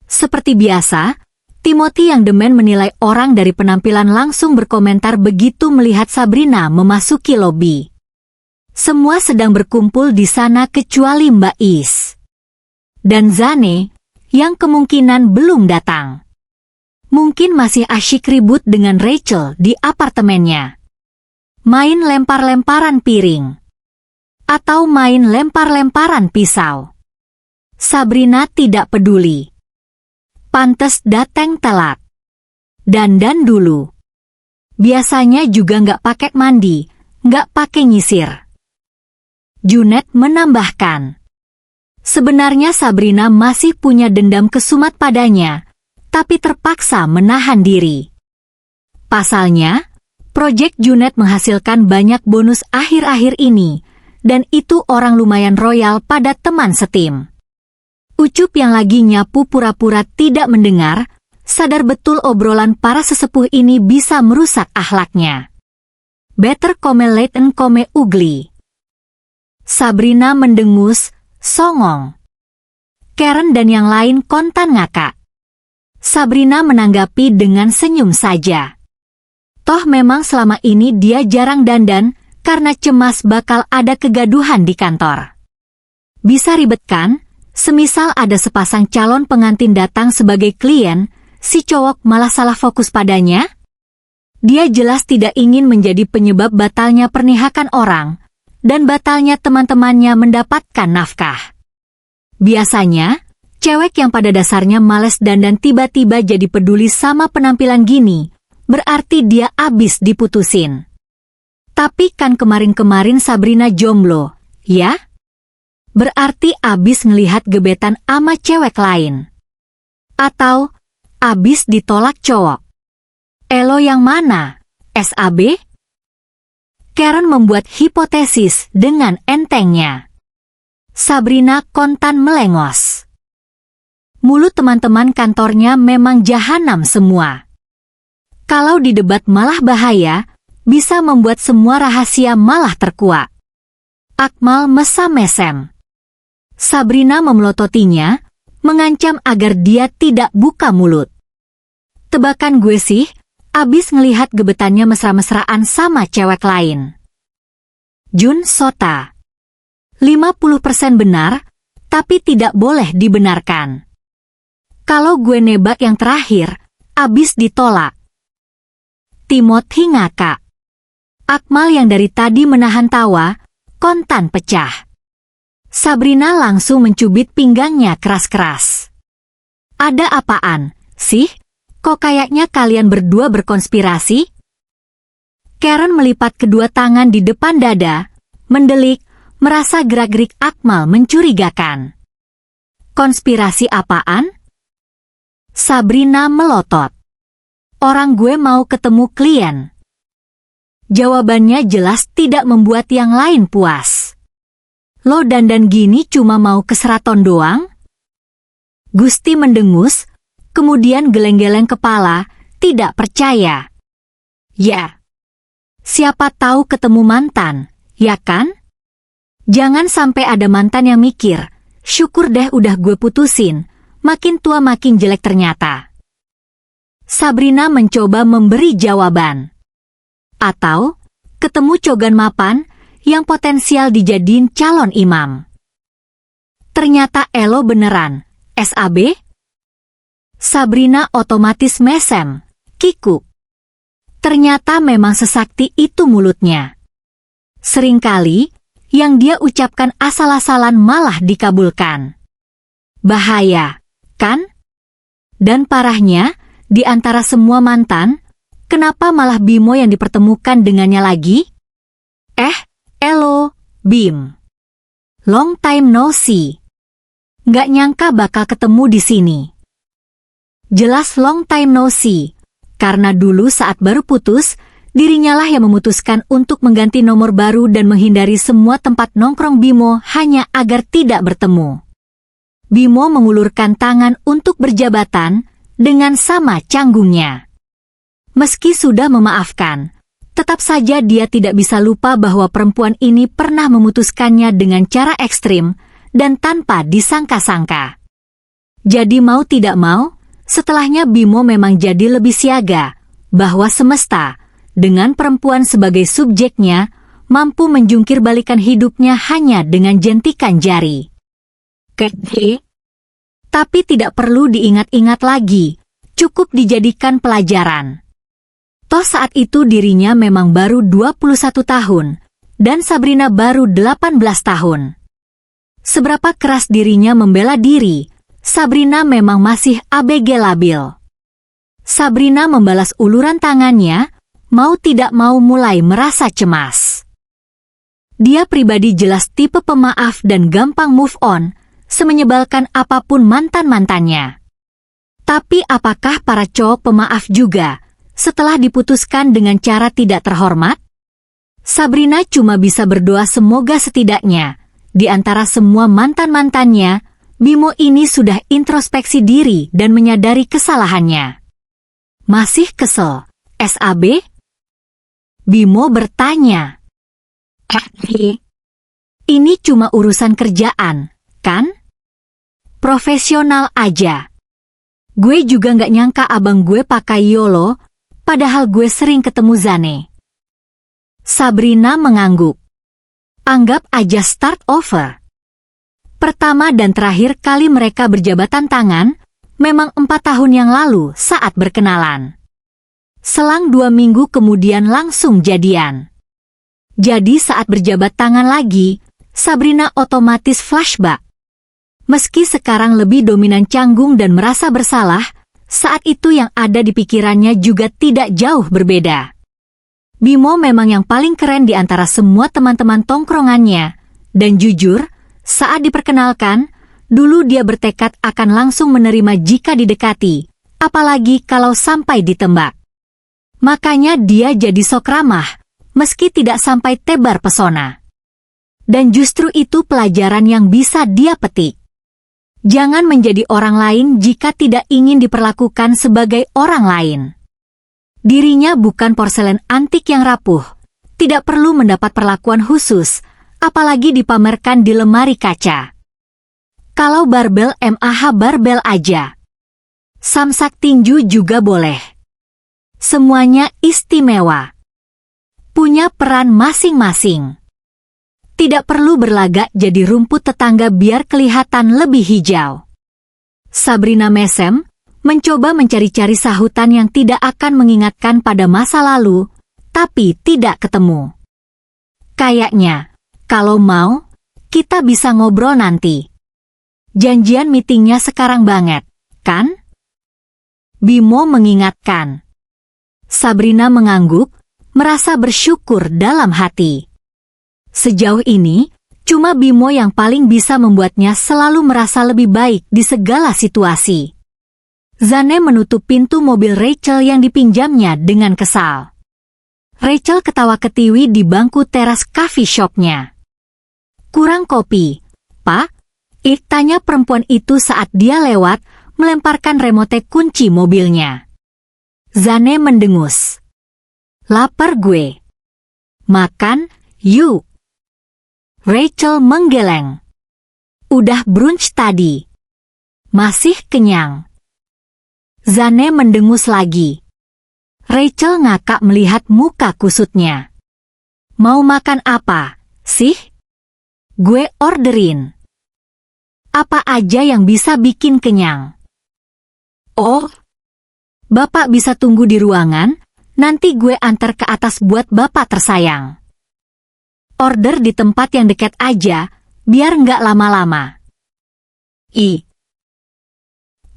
Seperti biasa, Timothy yang demen menilai orang dari penampilan langsung berkomentar begitu melihat Sabrina memasuki lobi. Semua sedang berkumpul di sana kecuali Mbak Is. Dan Zane, yang kemungkinan belum datang. Mungkin masih asyik ribut dengan Rachel di apartemennya. Main lempar-lemparan piring. Atau main lempar-lemparan pisau. Sabrina tidak peduli. Pantes dateng telat. Dandan dulu. Biasanya juga nggak pakai mandi, nggak pakai nyisir. Junet menambahkan. Sebenarnya Sabrina masih punya dendam kesumat padanya, tapi terpaksa menahan diri. Pasalnya, proyek Junet menghasilkan banyak bonus akhir-akhir ini, dan itu orang lumayan royal pada teman setim. Ucup yang lagi nyapu pura-pura tidak mendengar, sadar betul obrolan para sesepuh ini bisa merusak akhlaknya. Better come late and come ugly. Sabrina mendengus, songong. Karen dan yang lain kontan ngakak. Sabrina menanggapi dengan senyum saja. Toh memang selama ini dia jarang dandan karena cemas bakal ada kegaduhan di kantor. Bisa ribet kan? Semisal ada sepasang calon pengantin datang sebagai klien, si cowok malah salah fokus padanya? Dia jelas tidak ingin menjadi penyebab batalnya pernikahan orang, dan batalnya teman-temannya mendapatkan nafkah. Biasanya, cewek yang pada dasarnya males dandan tiba-tiba jadi peduli sama penampilan gini, berarti dia abis diputusin. Tapi kan kemarin-kemarin Sabrina jomblo, ya? berarti abis ngelihat gebetan ama cewek lain. Atau abis ditolak cowok. Elo yang mana, SAB? Karen membuat hipotesis dengan entengnya. Sabrina kontan melengos. Mulut teman-teman kantornya memang jahanam semua. Kalau didebat malah bahaya, bisa membuat semua rahasia malah terkuak. Akmal mesam-mesem. Sabrina memelototinya, mengancam agar dia tidak buka mulut. Tebakan gue sih, abis ngelihat gebetannya mesra-mesraan sama cewek lain. Jun Sota. 50% benar, tapi tidak boleh dibenarkan. Kalau gue nebak yang terakhir, abis ditolak. Timothy ngakak. Akmal yang dari tadi menahan tawa, kontan pecah. Sabrina langsung mencubit pinggangnya keras-keras. Ada apaan, sih? Kok kayaknya kalian berdua berkonspirasi? Karen melipat kedua tangan di depan dada, mendelik, merasa gerak-gerik Akmal mencurigakan. Konspirasi apaan? Sabrina melotot. Orang gue mau ketemu klien. Jawabannya jelas tidak membuat yang lain puas. Lo dandan gini cuma mau ke Seraton doang? Gusti mendengus, kemudian geleng-geleng kepala, tidak percaya. Ya. Siapa tahu ketemu mantan, ya kan? Jangan sampai ada mantan yang mikir, syukur deh udah gue putusin, makin tua makin jelek ternyata. Sabrina mencoba memberi jawaban. Atau, ketemu cogan mapan, yang potensial dijadiin calon imam. Ternyata Elo beneran, SAB? Sabrina otomatis mesem, kikuk. Ternyata memang sesakti itu mulutnya. Seringkali, yang dia ucapkan asal-asalan malah dikabulkan. Bahaya, kan? Dan parahnya, di antara semua mantan, kenapa malah Bimo yang dipertemukan dengannya lagi? Elo, Bim. Long time no see. Nggak nyangka bakal ketemu di sini. Jelas long time no see, karena dulu saat baru putus, dirinya lah yang memutuskan untuk mengganti nomor baru dan menghindari semua tempat nongkrong Bimo hanya agar tidak bertemu. Bimo mengulurkan tangan untuk berjabatan dengan sama canggungnya. Meski sudah memaafkan, tetap saja dia tidak bisa lupa bahwa perempuan ini pernah memutuskannya dengan cara ekstrim dan tanpa disangka-sangka. Jadi mau tidak mau, setelahnya Bimo memang jadi lebih siaga, bahwa semesta, dengan perempuan sebagai subjeknya, mampu menjungkir balikan hidupnya hanya dengan jentikan jari. Tapi tidak perlu diingat-ingat lagi, cukup dijadikan pelajaran. Toh saat itu dirinya memang baru 21 tahun, dan Sabrina baru 18 tahun. Seberapa keras dirinya membela diri, Sabrina memang masih ABG labil. Sabrina membalas uluran tangannya, mau tidak mau mulai merasa cemas. Dia pribadi jelas tipe pemaaf dan gampang move on, semenyebalkan apapun mantan-mantannya. Tapi apakah para cowok pemaaf juga, setelah diputuskan dengan cara tidak terhormat? Sabrina cuma bisa berdoa semoga setidaknya, di antara semua mantan-mantannya, Bimo ini sudah introspeksi diri dan menyadari kesalahannya. Masih kesel, SAB? Bimo bertanya. Ini cuma urusan kerjaan, kan? Profesional aja. Gue juga nggak nyangka abang gue pakai YOLO, padahal gue sering ketemu Zane. Sabrina mengangguk. Anggap aja start over. Pertama dan terakhir kali mereka berjabatan tangan, memang 4 tahun yang lalu saat berkenalan. Selang 2 minggu kemudian langsung jadian. Jadi saat berjabat tangan lagi, Sabrina otomatis flashback. Meski sekarang lebih dominan canggung dan merasa bersalah, saat itu yang ada di pikirannya juga tidak jauh berbeda. Bimo memang yang paling keren di antara semua teman-teman tongkrongannya, dan jujur, Saat diperkenalkan, dulu dia bertekad akan langsung menerima jika didekati, apalagi kalau sampai ditembak. Makanya dia jadi sok ramah, meski tidak sampai tebar pesona. Dan justru itu pelajaran yang bisa dia petik. Jangan menjadi orang lain jika tidak ingin diperlakukan sebagai orang lain. Dirinya bukan porselen antik yang rapuh, tidak perlu mendapat perlakuan khusus, apalagi dipamerkan di lemari kaca. Kalau barbel mah barbel aja. Samsak tinju juga boleh. Semuanya istimewa. Punya peran masing-masing. Tidak perlu berlagak jadi rumput tetangga biar kelihatan lebih hijau. Sabrina mesem, mencoba mencari-cari sahutan yang tidak akan mengingatkan pada masa lalu, tapi tidak ketemu. Kayaknya, kalau mau, kita bisa ngobrol nanti. Janjian meetingnya sekarang banget, kan? Bimo mengingatkan. Sabrina mengangguk, merasa bersyukur dalam hati. Sejauh ini, cuma Bimo yang paling bisa membuatnya selalu merasa lebih baik di segala situasi. Zane menutup pintu mobil Rachel yang dipinjamnya dengan kesal. Rachel ketawa ketiwi di bangku teras coffee shop-nya. Kurang kopi, Pak? Tanya perempuan itu saat dia lewat, melemparkan remote kunci mobilnya. Zane mendengus. Lapar gue. Makan, yuk. Rachel menggeleng. Udah brunch tadi. Masih kenyang. Zane mendengus lagi. Rachel ngakak melihat muka kusutnya. Mau makan apa, sih? Gue orderin. Apa aja yang bisa bikin kenyang. Oh, Bapak bisa tunggu di ruangan, nanti gue antar ke atas buat Bapak tersayang. Order di tempat yang dekat aja, biar nggak lama-lama.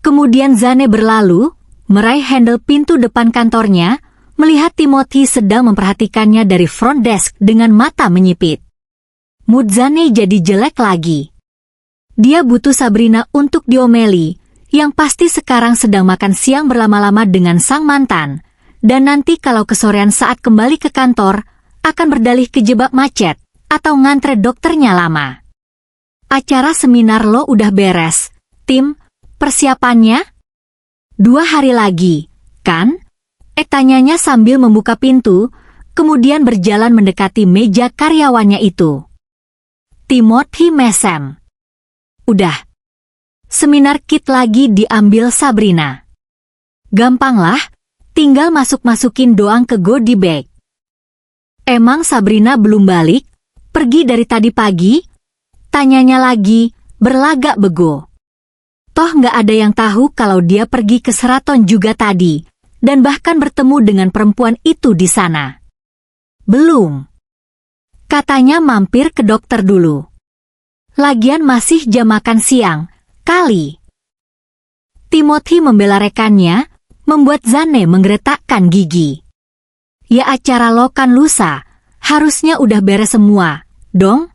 Kemudian Zane berlalu, meraih handle pintu depan kantornya, melihat Timothy sedang memperhatikannya dari front desk dengan mata menyipit. Mood Zane jadi jelek lagi. Dia butuh Sabrina untuk diomeli, yang pasti sekarang sedang makan siang berlama-lama dengan sang mantan, dan nanti kalau kesorean saat kembali ke kantor, akan berdalih kejebak macet, atau ngantre dokternya lama. Acara seminar lo udah beres, Tim. Persiapannya? 2 hari lagi, kan? Tanyanya sambil membuka pintu, kemudian berjalan mendekati meja karyawannya itu. Timothy mesem. Udah. Seminar kit lagi diambil Sabrina. Gampang lah, tinggal masuk-masukin doang ke goodie bag. Emang Sabrina belum balik? Pergi dari tadi pagi? Tanyanya lagi, berlagak bego. Toh nggak ada yang tahu kalau dia pergi ke Sheraton juga tadi, dan bahkan bertemu dengan perempuan itu di sana. Belum. Katanya mampir ke dokter dulu. Lagian masih jam makan siang, kali. Timothy membela rekannya, membuat Zane menggeretakkan gigi. Ya acara lo kan lusa, harusnya udah beres semua, dong?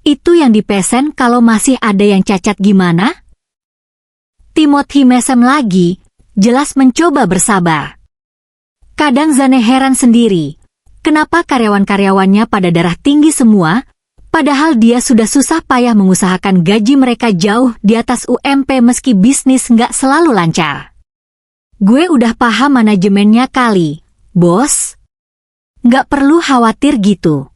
Itu yang dipesen kalau masih ada yang cacat gimana? Timothy mesem lagi, jelas mencoba bersabar. Kadang Zane heran sendiri, kenapa karyawan-karyawannya pada darah tinggi semua, padahal dia sudah susah payah mengusahakan gaji mereka jauh di atas UMP meski bisnis nggak selalu lancar. Gue udah paham manajemennya kali, bos. Nggak perlu khawatir gitu.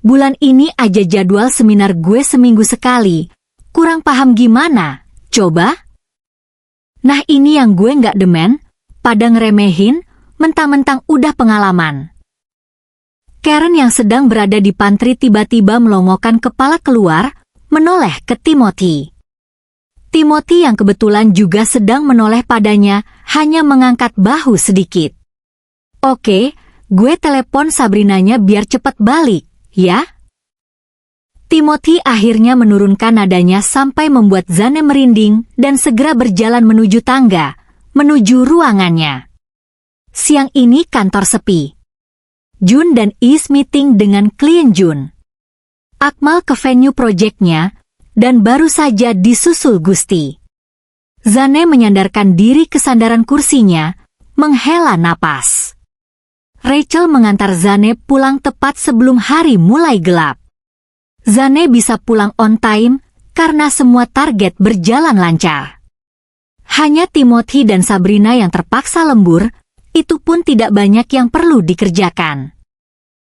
Bulan ini aja jadwal seminar gue seminggu sekali, kurang paham gimana, coba? Nah ini yang gue nggak demen, pada ngeremehin, mentang-mentang udah pengalaman. Karen yang sedang berada di pantry tiba-tiba melongokkan kepala keluar, menoleh ke Timothy. Timothy yang kebetulan juga sedang menoleh padanya, hanya mengangkat bahu sedikit. Oke, gue telepon Sabrinanya biar cepat balik, ya? Timothy akhirnya menurunkan nadanya sampai membuat Zane merinding dan segera berjalan menuju tangga, menuju ruangannya. Siang ini kantor sepi. Jun dan Is meeting dengan klien Jun. Akmal ke venue proyeknya, dan baru saja disusul Gusti. Zane menyandarkan diri ke sandaran kursinya, menghela napas. Rachel mengantar Zane pulang tepat sebelum hari mulai gelap. Zane bisa pulang on time, karena semua target berjalan lancar. Hanya Timothy dan Sabrina yang terpaksa lembur, itu pun tidak banyak yang perlu dikerjakan.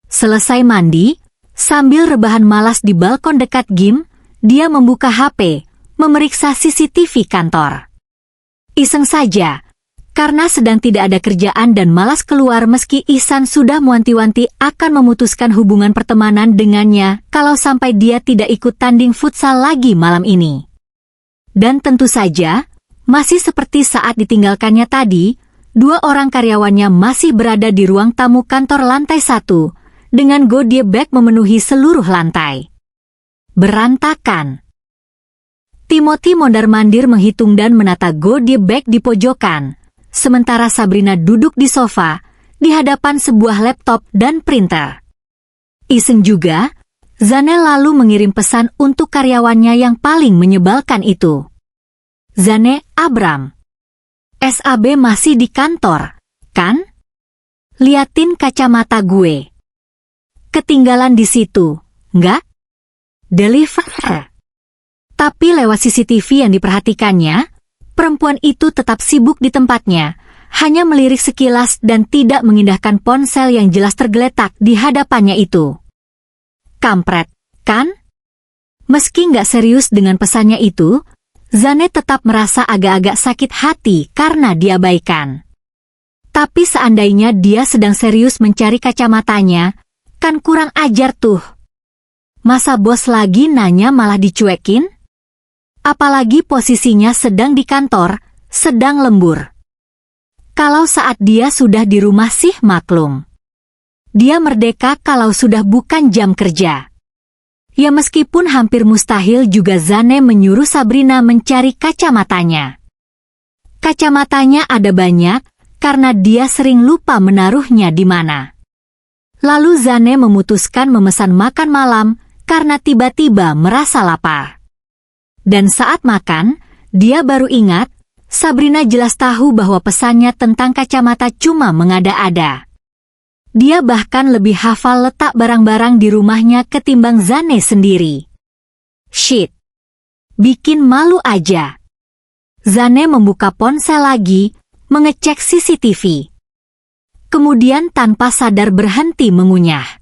Selesai mandi, sambil rebahan malas di balkon dekat gym, dia membuka HP, memeriksa CCTV kantor. Iseng saja, karena sedang tidak ada kerjaan dan malas keluar meski Ihsan sudah mewanti-wanti akan memutuskan hubungan pertemanan dengannya kalau sampai dia tidak ikut tanding futsal lagi malam ini. Dan tentu saja, masih seperti saat ditinggalkannya tadi, dua orang karyawannya masih berada di ruang tamu kantor lantai 1, dengan goodie bag memenuhi seluruh lantai. Berantakan. Timothy mondar-mandir menghitung dan menata goodie bag di pojokan, sementara Sabrina duduk di sofa, di hadapan sebuah laptop dan printer. Iseng juga, Zane lalu mengirim pesan untuk karyawannya yang paling menyebalkan itu. Zane, Abram. SAB masih di kantor, kan? Liatin kacamata gue. Ketinggalan di situ, nggak? Deliver. Tapi lewat CCTV yang diperhatikannya, perempuan itu tetap sibuk di tempatnya, hanya melirik sekilas dan tidak mengindahkan ponsel yang jelas tergeletak di hadapannya itu. Kampret, kan? Meski nggak serius dengan pesannya itu, Zane tetap merasa agak-agak sakit hati karena diabaikan. Tapi seandainya dia sedang serius mencari kacamatanya, kan kurang ajar tuh. Masa bos lagi nanya malah dicuekin? Apalagi posisinya sedang di kantor, sedang lembur. Kalau saat dia sudah di rumah sih maklum. Dia merdeka kalau sudah bukan jam kerja. Ya meskipun hampir mustahil juga Zane menyuruh Sabrina mencari kacamatanya. Kacamatanya ada banyak, karena dia sering lupa menaruhnya di mana. Lalu Zane memutuskan memesan makan malam, karena tiba-tiba merasa lapar. Dan saat makan, dia baru ingat, Sabrina jelas tahu bahwa pesannya tentang kacamata cuma mengada-ada. Dia bahkan lebih hafal letak barang-barang di rumahnya ketimbang Zane sendiri. Shit. Bikin malu aja. Zane membuka ponsel lagi, mengecek CCTV. Kemudian tanpa sadar berhenti mengunyah.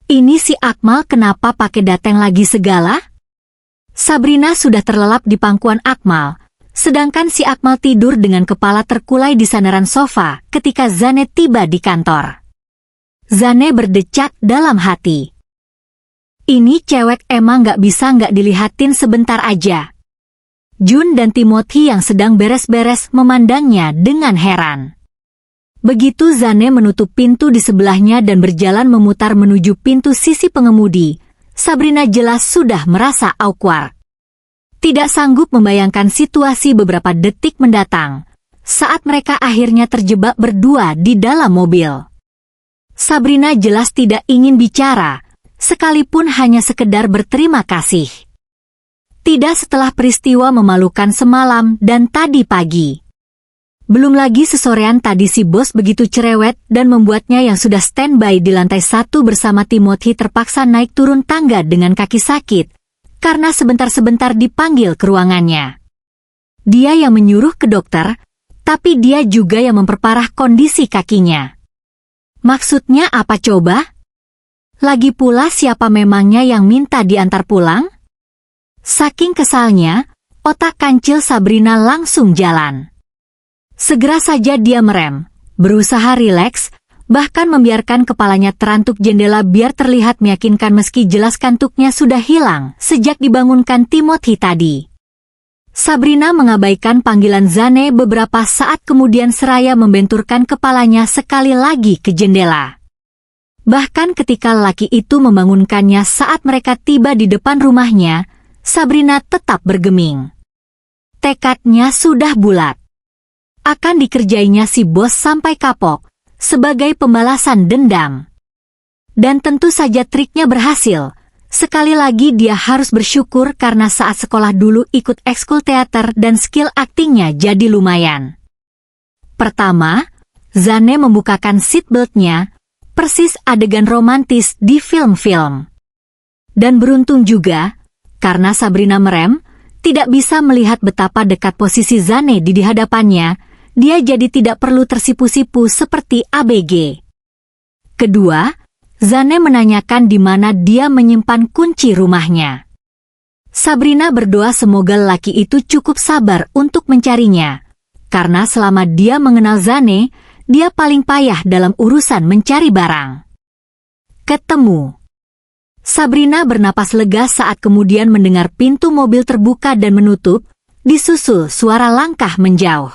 Ini si Akmal kenapa pakai dateng lagi segala? Sabrina sudah terlelap di pangkuan Akmal, sedangkan si Akmal tidur dengan kepala terkulai di sandaran sofa ketika Zane tiba di kantor. Zane berdecak dalam hati. Ini cewek emang gak bisa gak dilihatin sebentar aja. Jun dan Timothy yang sedang beres-beres memandangnya dengan heran. Begitu Zane menutup pintu di sebelahnya dan berjalan memutar menuju pintu sisi pengemudi, Sabrina jelas sudah merasa awkward. Tidak sanggup membayangkan situasi beberapa detik mendatang, saat mereka akhirnya terjebak berdua di dalam mobil. Sabrina jelas tidak ingin bicara, sekalipun hanya sekedar berterima kasih. Tidak setelah peristiwa memalukan semalam dan tadi pagi. Belum lagi sesorean tadi si bos begitu cerewet dan membuatnya yang sudah standby di lantai 1 bersama Timothy terpaksa naik turun tangga dengan kaki sakit, karena sebentar-sebentar dipanggil ke ruangannya. Dia yang menyuruh ke dokter, tapi dia juga yang memperparah kondisi kakinya. Maksudnya apa coba? Lagi pula siapa memangnya yang minta diantar pulang? Saking kesalnya, otak kancil Sabrina langsung jalan. Segera saja dia merem, berusaha rileks, bahkan membiarkan kepalanya terantuk jendela biar terlihat meyakinkan meski jelas kantuknya sudah hilang sejak dibangunkan Timothy tadi. Sabrina mengabaikan panggilan Zane beberapa saat kemudian seraya membenturkan kepalanya sekali lagi ke jendela. Bahkan ketika lelaki itu membangunkannya saat mereka tiba di depan rumahnya, Sabrina tetap bergeming. Tekadnya sudah bulat. Akan dikerjainya si bos sampai kapok, sebagai pembalasan dendam. Dan tentu saja triknya berhasil. Sekali lagi dia harus bersyukur karena saat sekolah dulu ikut ekskul teater dan skill aktingnya jadi lumayan. Pertama, Zane membukakan seatbeltnya, persis adegan romantis di film-film. Dan beruntung juga, karena Sabrina merem, tidak bisa melihat betapa dekat posisi Zane di hadapannya, dia jadi tidak perlu tersipu-sipu seperti ABG. Kedua, Zane menanyakan di mana dia menyimpan kunci rumahnya. Sabrina berdoa semoga lelaki itu cukup sabar untuk mencarinya, karena selama dia mengenal Zane, dia paling payah dalam urusan mencari barang. Ketemu. Sabrina bernapas lega saat kemudian mendengar pintu mobil terbuka dan menutup, disusul suara langkah menjauh.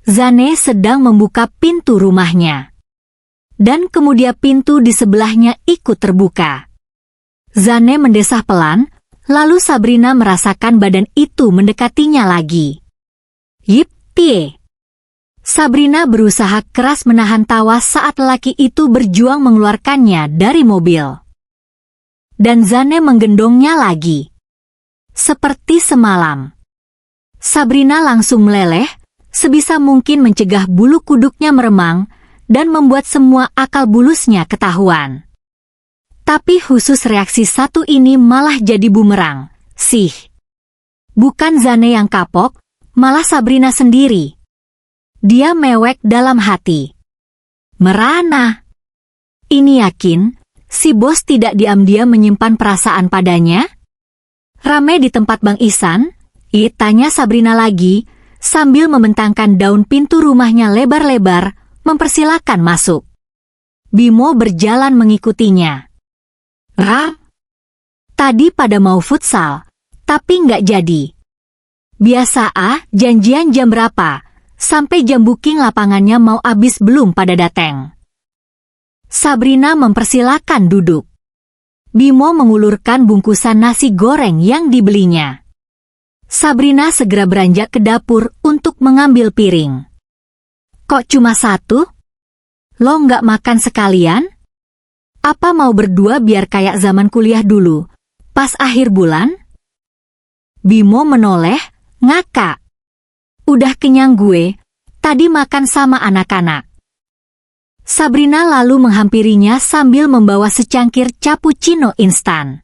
Zane sedang membuka pintu rumahnya. Dan kemudian pintu di sebelahnya ikut terbuka. Zane mendesah pelan, lalu Sabrina merasakan badan itu mendekatinya lagi. Yippie! Sabrina berusaha keras menahan tawa saat lelaki itu berjuang mengeluarkannya dari mobil. Dan Zane menggendongnya lagi. Seperti semalam. Sabrina langsung meleleh, sebisa mungkin mencegah bulu kuduknya meremang, dan membuat semua akal bulusnya ketahuan. Tapi khusus reaksi satu ini malah jadi bumerang, sih. Bukan Zane yang kapok, malah Sabrina sendiri. Dia mewek dalam hati. Merana. Ini yakin, si bos tidak diam-diam menyimpan perasaan padanya? Rame di tempat Bang Ihsan, tanya Sabrina lagi, sambil membentangkan daun pintu rumahnya lebar-lebar, mempersilakan masuk. Bimo berjalan mengikutinya. Tadi pada mau futsal, tapi nggak jadi. Biasa janjian jam berapa, sampai jam booking lapangannya mau habis belum pada dateng. Sabrina mempersilakan duduk. Bimo mengulurkan bungkusan nasi goreng yang dibelinya. Sabrina segera beranjak ke dapur untuk mengambil piring. Kok cuma satu? Lo nggak makan sekalian? Apa mau berdua biar kayak zaman kuliah dulu, pas akhir bulan? Bimo menoleh, ngakak. Udah kenyang gue, tadi makan sama anak-anak. Sabrina lalu menghampirinya sambil membawa secangkir cappuccino instan.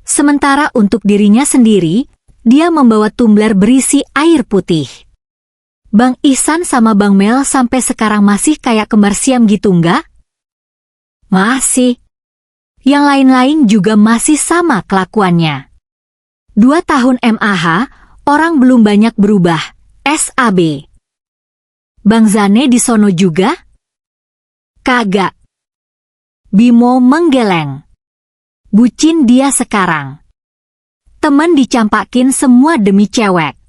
Sementara untuk dirinya sendiri, dia membawa tumbler berisi air putih. Bang Ihsan sama Bang Mel sampai sekarang masih kayak kembar siam gitu nggak? Masih. Yang lain-lain juga masih sama kelakuannya. 2 tahun MAH, orang belum banyak berubah, SAB. Bang Zane di sono juga? Kagak. Bimo menggeleng. Bucin dia sekarang. Temen dicampakin semua demi cewek.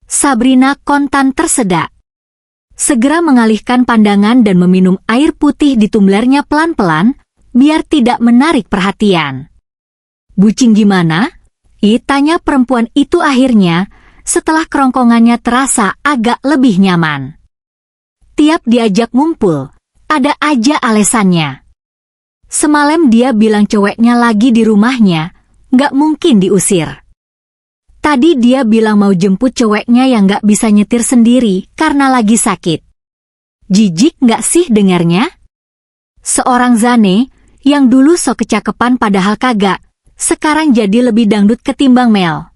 Sabrina kontan tersedak. Segera mengalihkan pandangan dan meminum air putih di tumblernya pelan-pelan, biar tidak menarik perhatian. Bucin gimana? Tanya perempuan itu akhirnya, setelah kerongkongannya terasa agak lebih nyaman. Tiap diajak ngumpul, ada aja alasannya. Semalam dia bilang ceweknya lagi di rumahnya, nggak mungkin diusir. Tadi dia bilang mau jemput ceweknya yang nggak bisa nyetir sendiri karena lagi sakit. Jijik nggak sih dengarnya? Seorang Zane, yang dulu sok kecakepan padahal kagak, sekarang jadi lebih dangdut ketimbang Mel.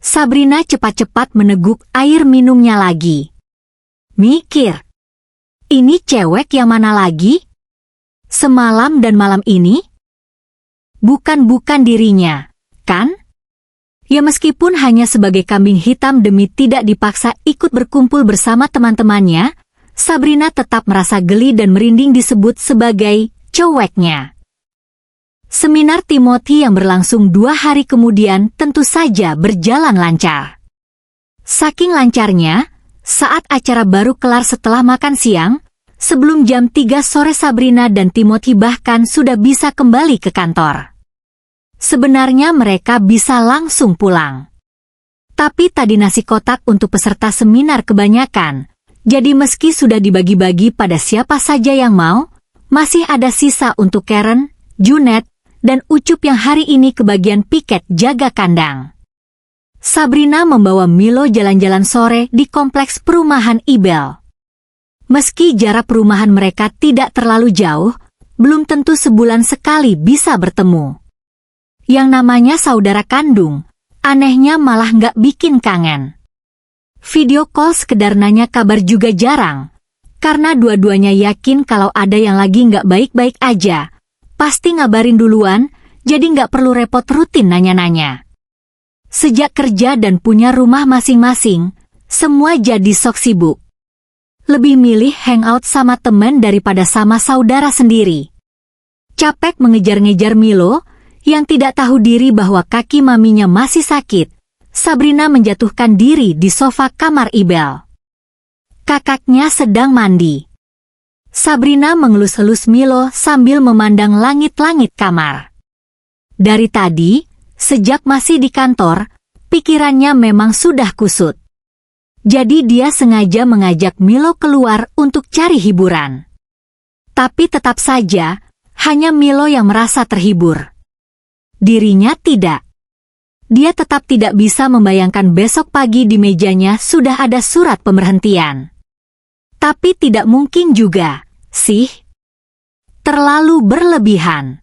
Sabrina cepat-cepat meneguk air minumnya lagi. Mikir, ini cewek yang mana lagi? Semalam dan malam ini? Bukan dirinya, kan? Ya meskipun hanya sebagai kambing hitam demi tidak dipaksa ikut berkumpul bersama teman-temannya, Sabrina tetap merasa geli dan merinding disebut sebagai coweknya. Seminar Timothy yang berlangsung 2 hari kemudian tentu saja berjalan lancar. Saking lancarnya, saat acara baru kelar setelah makan siang, sebelum jam 3 sore Sabrina dan Timothy bahkan sudah bisa kembali ke kantor. Sebenarnya mereka bisa langsung pulang. Tapi tadi nasi kotak untuk peserta seminar kebanyakan, jadi meski sudah dibagi-bagi pada siapa saja yang mau, masih ada sisa untuk Karen, Junet, dan Ucup yang hari ini kebagian piket jaga kandang. Sabrina membawa Milo jalan-jalan sore di kompleks perumahan Ibel. Meski jarak perumahan mereka tidak terlalu jauh, belum tentu sebulan sekali bisa bertemu. Yang namanya saudara kandung, anehnya malah nggak bikin kangen. Video call sekedar nanya kabar juga jarang, karena dua-duanya yakin kalau ada yang lagi nggak baik-baik aja, pasti ngabarin duluan, jadi nggak perlu repot rutin nanya-nanya. Sejak kerja dan punya rumah masing-masing, semua jadi sok sibuk. Lebih milih hangout sama temen daripada sama saudara sendiri. Capek mengejar-ngejar Milo, yang tidak tahu diri bahwa kaki maminya masih sakit, Sabrina menjatuhkan diri di sofa kamar Ibel. Kakaknya sedang mandi. Sabrina mengelus-elus Milo sambil memandang langit-langit kamar. Dari tadi, sejak masih di kantor, pikirannya memang sudah kusut. Jadi dia sengaja mengajak Milo keluar untuk cari hiburan. Tapi tetap saja, hanya Milo yang merasa terhibur. Dirinya tidak. Dia tetap tidak bisa membayangkan besok pagi di mejanya sudah ada surat pemberhentian. Tapi tidak mungkin juga, sih. Terlalu berlebihan.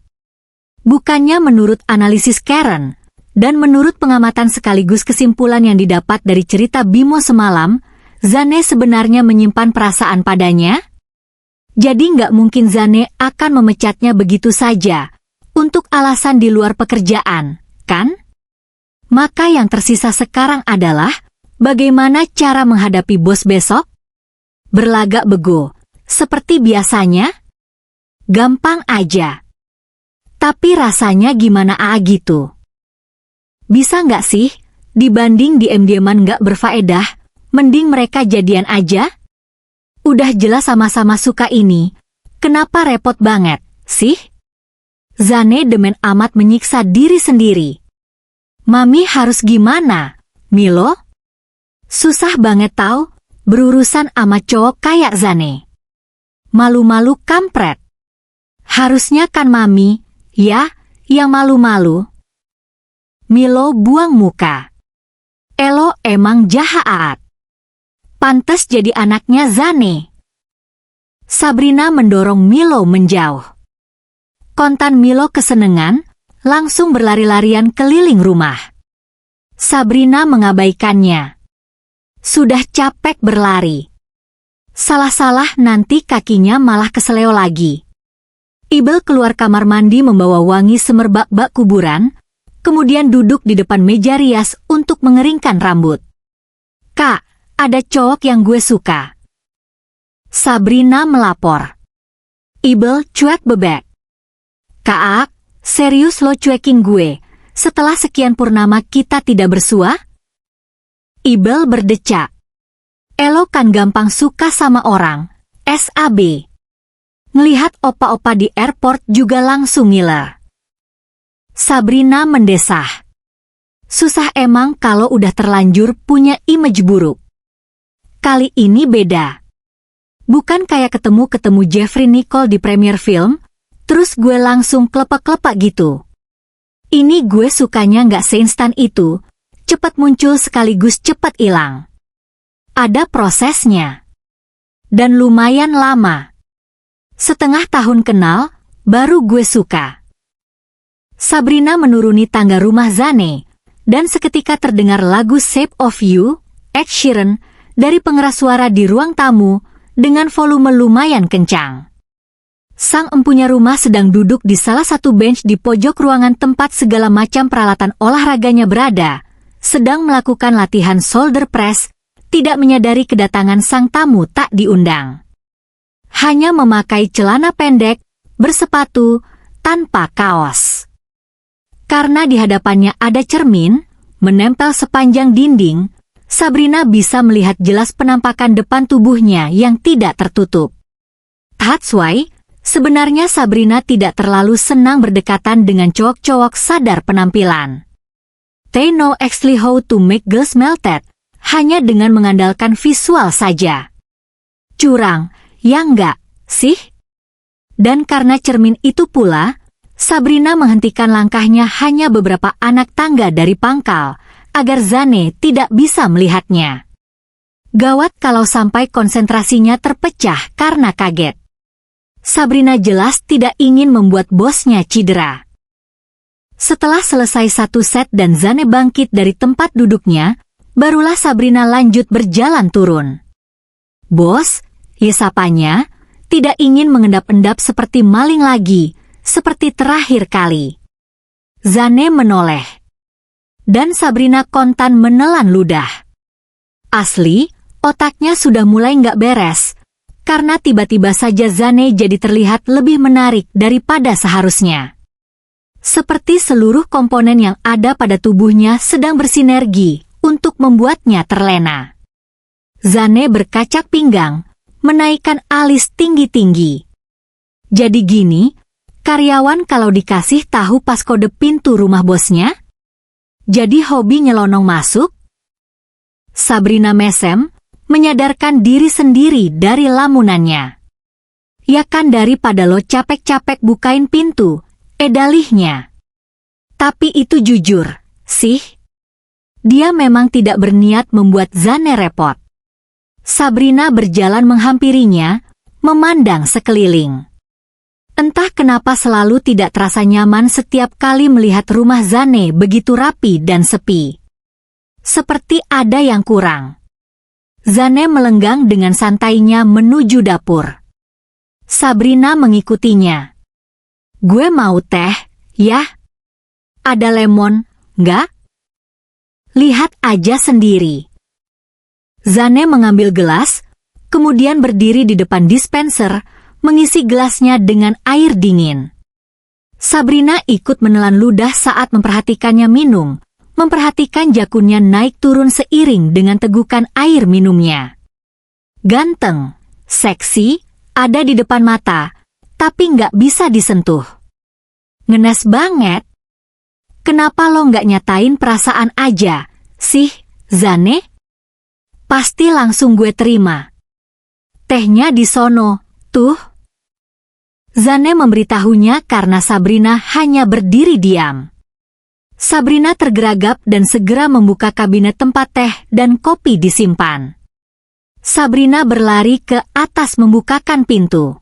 Bukannya menurut analisis Karen, dan menurut pengamatan sekaligus kesimpulan yang didapat dari cerita Bimo semalam, Zane sebenarnya menyimpan perasaan padanya? Jadi nggak mungkin Zane akan memecatnya begitu saja, untuk alasan di luar pekerjaan, kan? Maka yang tersisa sekarang adalah, bagaimana cara menghadapi bos besok? Berlagak bego, seperti biasanya? Gampang aja. Tapi rasanya gimana gitu? Bisa nggak sih, dibanding diem-dieman nggak berfaedah, mending mereka jadian aja? Udah jelas sama-sama suka ini, kenapa repot banget, sih? Zane demen amat menyiksa diri sendiri. Mami harus gimana, Milo? Susah banget tau, berurusan sama cowok kayak Zane. Malu-malu kampret. Harusnya kan Mami, ya, yang malu-malu. Milo buang muka. Elo emang jahat. Pantes jadi anaknya Zane. Sabrina mendorong Milo menjauh. Kontan Milo kesenengan, langsung berlari-larian keliling rumah. Sabrina mengabaikannya. Sudah capek berlari. Salah-salah nanti kakinya malah keseleo lagi. Ibel keluar kamar mandi membawa wangi semerbak-bak kuburan, kemudian duduk di depan meja rias untuk mengeringkan rambut. Kak, ada cowok yang gue suka. Sabrina melapor. Ibel cuek bebek. Kak, serius lo cuekin gue, setelah sekian purnama kita tidak bersua? Ibel berdecak. Elo kan gampang suka sama orang, SAB. Ngelihat opa-opa di airport juga langsung ngiler. Sabrina mendesah. Susah emang kalau udah terlanjur punya image buruk. Kali ini beda. Bukan kayak ketemu Jeffrey Nicole di premier film, terus gue langsung klepak-klepak gitu. Ini gue sukanya nggak seinstan itu, cepat muncul sekaligus cepat hilang. Ada prosesnya. Dan lumayan lama. Setengah tahun kenal, baru gue suka. Sabrina menuruni tangga rumah Zane, dan seketika terdengar lagu Shape of You, Ed Sheeran, dari pengeras suara di ruang tamu, dengan volume lumayan kencang. Sang empunya rumah sedang duduk di salah satu bench di pojok ruangan tempat segala macam peralatan olahraganya berada, sedang melakukan latihan shoulder press, tidak menyadari kedatangan sang tamu tak diundang. Hanya memakai celana pendek, bersepatu, tanpa kaos. Karena di hadapannya ada cermin, menempel sepanjang dinding, Sabrina bisa melihat jelas penampakan depan tubuhnya yang tidak tertutup. That's why, sebenarnya Sabrina tidak terlalu senang berdekatan dengan cowok-cowok sadar penampilan. They know actually how to make girls melted, hanya dengan mengandalkan visual saja. Curang, ya enggak, sih? Dan karena cermin itu pula, Sabrina menghentikan langkahnya hanya beberapa anak tangga dari pangkal, agar Zane tidak bisa melihatnya. Gawat kalau sampai konsentrasinya terpecah karena kaget. Sabrina jelas tidak ingin membuat bosnya cedera. Setelah selesai satu set dan Zane bangkit dari tempat duduknya, barulah Sabrina lanjut berjalan turun. "Bos," ya sapanya, tidak ingin mengendap-endap seperti maling lagi, seperti terakhir kali. Zane menoleh. Dan Sabrina kontan menelan ludah. Asli, otaknya sudah mulai nggak beres, karena tiba-tiba saja Zane jadi terlihat lebih menarik daripada seharusnya. Seperti seluruh komponen yang ada pada tubuhnya sedang bersinergi untuk membuatnya terlena. Zane berkacak pinggang, menaikkan alis tinggi-tinggi. Jadi gini, karyawan kalau dikasih tahu pas kode pintu rumah bosnya? Jadi hobi nyelonong masuk? Sabrina mesem, menyadarkan diri sendiri dari lamunannya. Ya kan daripada lo capek-capek bukain pintu, dalihnya. Tapi itu jujur, sih. Dia memang tidak berniat membuat Zane repot. Sabrina berjalan menghampirinya, memandang sekeliling. Entah kenapa selalu tidak terasa nyaman setiap kali melihat rumah Zane begitu rapi dan sepi. Seperti ada yang kurang. Zane melenggang dengan santainya menuju dapur. Sabrina mengikutinya. "Gue mau teh, ya? Ada lemon, nggak?" "Lihat aja sendiri." Zane mengambil gelas, kemudian berdiri di depan dispenser, mengisi gelasnya dengan air dingin. Sabrina ikut menelan ludah saat memperhatikannya minum, memperhatikan jakunnya naik turun seiring dengan tegukan air minumnya. Ganteng, seksi, ada di depan mata, tapi nggak bisa disentuh. Ngenes banget. Kenapa lo nggak nyatain perasaan aja, sih, Zane? Pasti langsung gue terima. Tehnya di sono, tuh. Zane memberitahunya karena Sabrina hanya berdiri diam. Sabrina tergeragap dan segera membuka kabinet tempat teh dan kopi disimpan. Sabrina berlari ke atas membukakan pintu.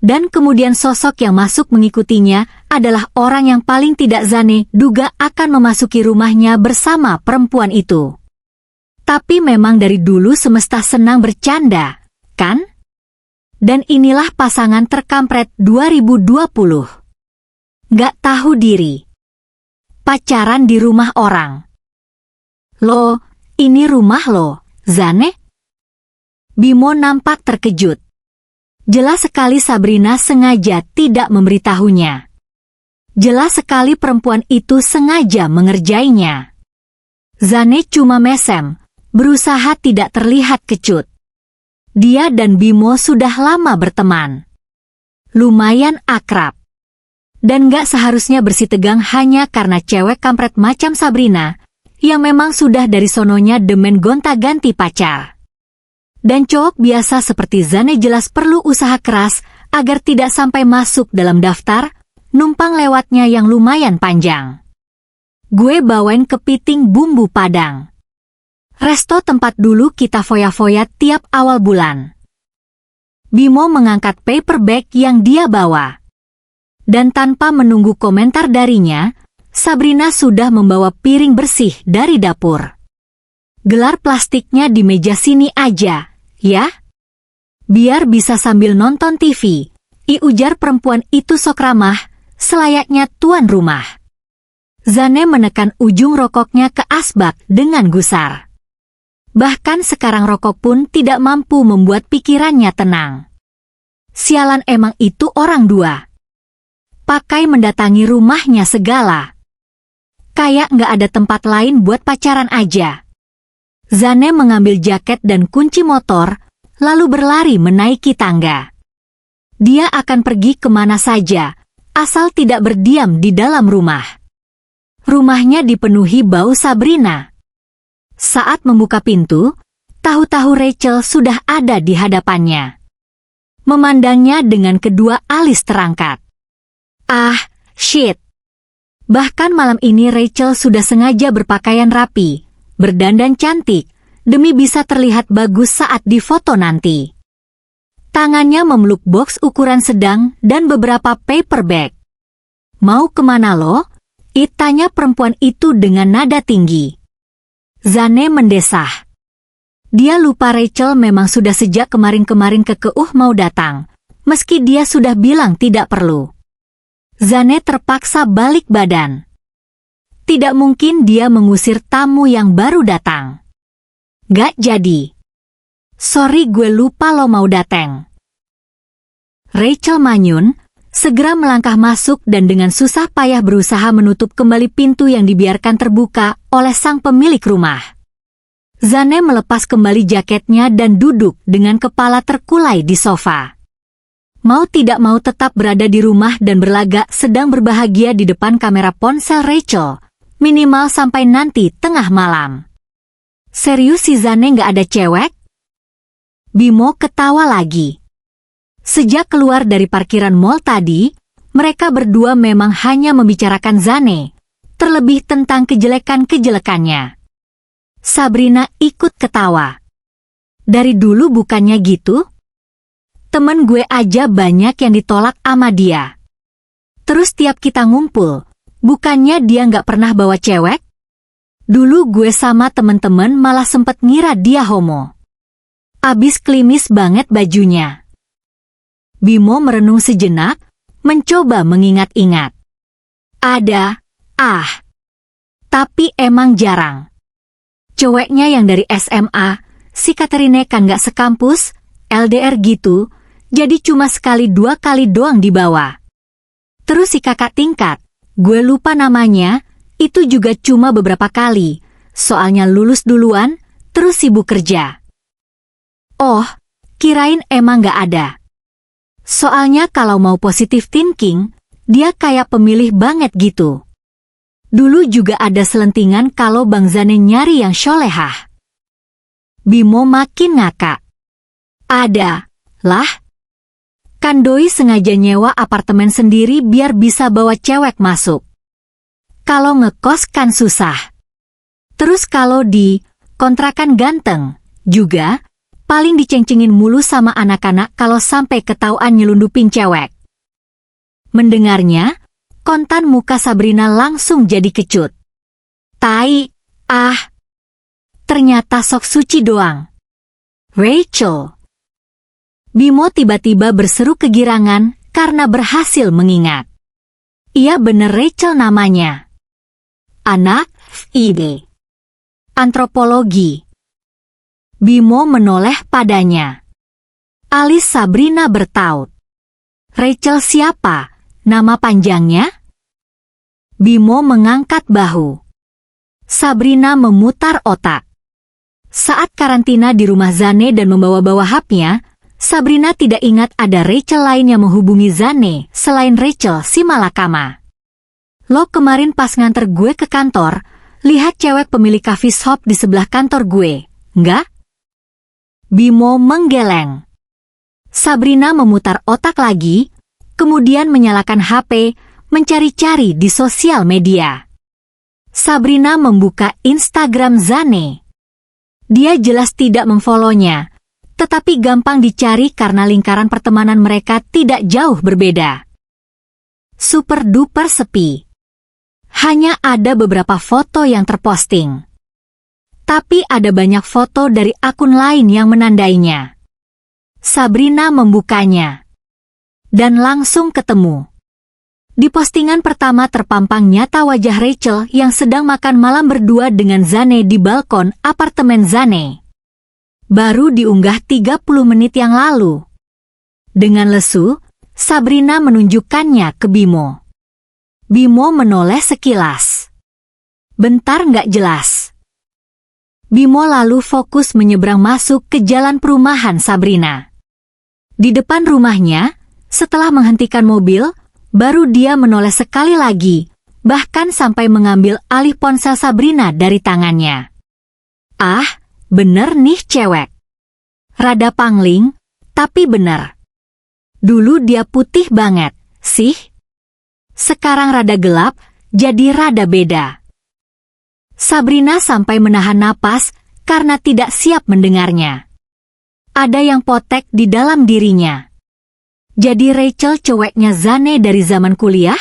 Dan kemudian sosok yang masuk mengikutinya adalah orang yang paling tidak Zane duga akan memasuki rumahnya bersama perempuan itu. Tapi memang dari dulu semesta senang bercanda, kan? Dan inilah pasangan terkampret 2020. Nggak tahu diri. Pacaran di rumah orang. "Lo, ini rumah lo, Zane?" Bimo nampak terkejut. Jelas sekali Sabrina sengaja tidak memberitahunya. Jelas sekali perempuan itu sengaja mengerjainya. Zane cuma mesem, berusaha tidak terlihat kecut. Dia dan Bimo sudah lama berteman. Lumayan akrab. Dan gak seharusnya bersitegang hanya karena cewek kampret macam Sabrina, yang memang sudah dari sononya demen gonta-ganti pacar. Dan cowok biasa seperti Zane jelas perlu usaha keras agar tidak sampai masuk dalam daftar numpang lewatnya yang lumayan panjang. "Gue bawain kepiting bumbu Padang. Resto tempat dulu kita foya-foya tiap awal bulan." Bimo mengangkat paper bag yang dia bawa. Dan tanpa menunggu komentar darinya, Sabrina sudah membawa piring bersih dari dapur. "Gelar plastiknya di meja sini aja, ya? Biar bisa sambil nonton TV," ujar perempuan itu sok ramah, selayaknya tuan rumah. Zane menekan ujung rokoknya ke asbak dengan gusar. Bahkan sekarang rokok pun tidak mampu membuat pikirannya tenang. Sialan emang itu orang dua. Pakai mendatangi rumahnya segala. Kayak nggak ada tempat lain buat pacaran aja. Zane mengambil jaket dan kunci motor, lalu berlari menaiki tangga. Dia akan pergi kemana saja, asal tidak berdiam di dalam rumah. Rumahnya dipenuhi bau Sabrina. Saat membuka pintu, tahu-tahu Rachel sudah ada di hadapannya. Memandangnya dengan kedua alis terangkat. "Ah, Shit. Bahkan malam ini Rachel sudah sengaja berpakaian rapi, berdandan cantik, demi bisa terlihat bagus saat di foto nanti. Tangannya memeluk box ukuran sedang dan beberapa paper bag. Mau kemana lo? Tanya perempuan itu dengan nada tinggi. Zane mendesah. Dia lupa Rachel memang sudah sejak kemarin-kemarin kekeuh mau datang, meski dia sudah bilang tidak perlu. Zane terpaksa balik badan. Tidak mungkin dia mengusir tamu yang baru datang. Gak jadi. Sorry gue lupa lo mau datang. Rachel manyun, segera melangkah masuk dan dengan susah payah berusaha menutup kembali pintu yang dibiarkan terbuka oleh sang pemilik rumah. Zane melepas kembali jaketnya dan duduk dengan kepala terkulai di sofa. Mau tidak mau tetap berada di rumah dan berlagak sedang berbahagia di depan kamera ponsel Rachel, minimal sampai nanti tengah malam. Serius si Zane nggak ada cewek? Bimo ketawa lagi. Sejak keluar dari parkiran mall tadi, mereka berdua memang hanya membicarakan Zane, terlebih tentang kejelekan-kejelekannya. Sabrina ikut ketawa. Dari dulu bukannya gitu? Temen gue aja banyak yang ditolak sama dia. Terus tiap kita ngumpul, bukannya dia nggak pernah bawa cewek? Dulu gue sama temen-temen malah sempet ngira dia homo. Abis klimis banget bajunya. Bimo merenung sejenak, mencoba mengingat-ingat. Ada, tapi emang jarang. Ceweknya yang dari SMA, si Katerine kan nggak sekampus, LDR gitu, jadi cuma sekali dua kali doang dibawa. Terus si kakak tingkat, gue lupa namanya, itu juga cuma beberapa kali, soalnya lulus duluan, terus sibuk kerja. Oh, kirain emang gak ada. Soalnya kalau mau positive thinking, dia kayak pemilih banget gitu. Dulu juga ada selentingan kalau Bang Zane nyari yang sholehah. Bimo makin ngakak. Ada, lah. Kan doi sengaja nyewa apartemen sendiri biar bisa bawa cewek masuk. Kalau ngekos kan susah. Terus kalau di kontrakan ganteng, juga, paling diceng-cengin mulu sama anak-anak kalau sampai ketahuan nyelundupin cewek. Mendengarnya, kontan muka Sabrina langsung jadi kecut. Tai, ternyata sok suci doang. Rachel. Bimo tiba-tiba berseru kegirangan karena berhasil mengingat. Iya bener Rachel namanya. Anak, FIB. Antropologi. Bimo menoleh padanya. Alis Sabrina bertaut. Rachel siapa? Nama panjangnya? Bimo mengangkat bahu. Sabrina memutar otak. Saat karantina di rumah Zane dan membawa-bawa hapnya, Sabrina tidak ingat ada Rachel lain yang menghubungi Zane selain Rachel si Malakama. Lo kemarin pas nganter gue ke kantor, lihat cewek pemilik coffee shop di sebelah kantor gue, nggak? Bimo menggeleng. Sabrina memutar otak lagi, kemudian menyalakan HP, mencari-cari di sosial media. Sabrina membuka Instagram Zane. Dia jelas tidak memfollow-nya, tetapi gampang dicari karena lingkaran pertemanan mereka tidak jauh berbeda. Super duper sepi. Hanya ada beberapa foto yang terposting. Tapi ada banyak foto dari akun lain yang menandainya. Sabrina membukanya. Dan langsung ketemu. Di postingan pertama terpampang nyata wajah Rachel yang sedang makan malam berdua dengan Zane di balkon apartemen Zane. Baru diunggah 30 menit yang lalu. Dengan lesu, Sabrina menunjukkannya ke Bimo. Bimo menoleh sekilas. Bentar nggak jelas. Bimo lalu fokus menyeberang masuk ke jalan perumahan Sabrina. Di depan rumahnya, setelah menghentikan mobil, baru dia menoleh sekali lagi, bahkan sampai mengambil alih ponsel Sabrina dari tangannya. Bener nih cewek. Rada pangling, tapi bener. Dulu dia putih banget, sih. Sekarang rada gelap, jadi rada beda. Sabrina sampai menahan napas karena tidak siap mendengarnya. Ada yang potek di dalam dirinya. Jadi Rachel ceweknya Zane dari zaman kuliah?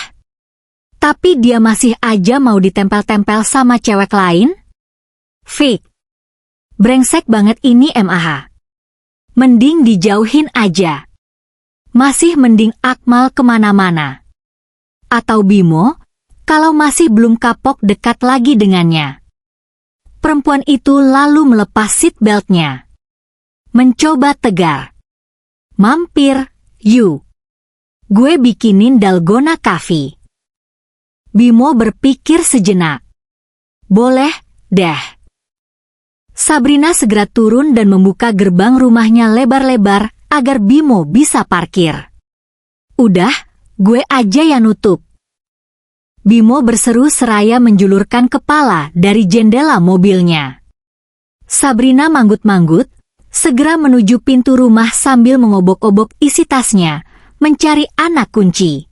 Tapi dia masih aja mau ditempel-tempel sama cewek lain? Fake. Brengsek banget ini MAH. Mending dijauhin aja. Masih mending Akmal kemana-mana. Atau Bimo, kalau masih belum kapok dekat lagi dengannya. Perempuan itu lalu melepas seatbeltnya. Mencoba tegar. Mampir, you. Gue bikinin dalgona coffee. Bimo berpikir sejenak. Boleh, deh. Sabrina segera turun dan membuka gerbang rumahnya lebar-lebar agar Bimo bisa parkir. Udah, gue aja yang nutup. Bimo berseru seraya menjulurkan kepala dari jendela mobilnya. Sabrina manggut-manggut, segera menuju pintu rumah sambil mengobok-obok isi tasnya, mencari anak kunci.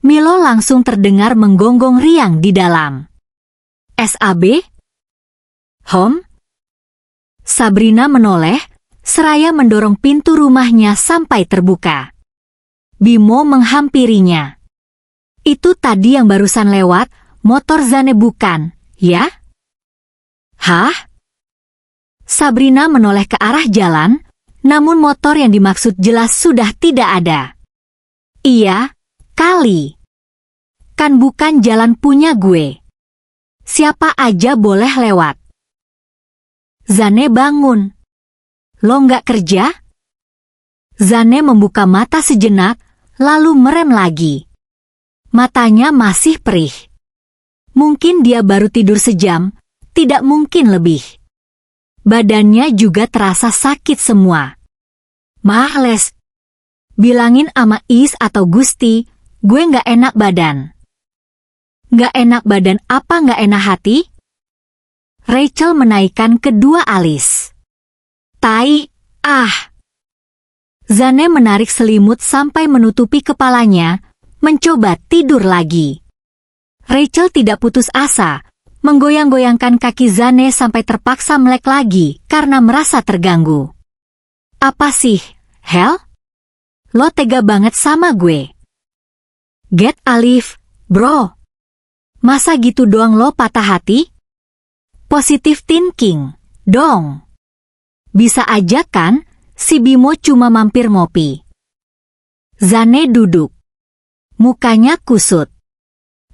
Milo langsung terdengar menggonggong riang di dalam. SAB? Home? Sabrina menoleh, seraya mendorong pintu rumahnya sampai terbuka. Bimo menghampirinya. Itu tadi yang barusan lewat, motor Zane bukan, ya? Hah? Sabrina menoleh ke arah jalan, namun motor yang dimaksud jelas sudah tidak ada. Iya, kali. Kan bukan jalan punya gue. Siapa aja boleh lewat. Zane bangun. Lo nggak kerja? Zane membuka mata sejenak, lalu merem lagi. Matanya masih perih. Mungkin dia baru tidur sejam, tidak mungkin lebih. Badannya juga terasa sakit semua. Males. Bilangin ama Is atau Gusti, gue nggak enak badan. Nggak enak badan apa nggak enak hati? Rachel menaikkan kedua alis. Tai, ah. Zane menarik selimut sampai menutupi kepalanya, mencoba tidur lagi. Rachel tidak putus asa, menggoyang-goyangkan kaki Zane sampai terpaksa melek lagi karena merasa terganggu. Apa sih, Hel? Lo tega banget sama gue. Get Alif, bro. Masa gitu doang lo patah hati? Positive thinking, dong. Bisa aja kan, si Bimo cuma mampir ngopi. Zane duduk. Mukanya kusut.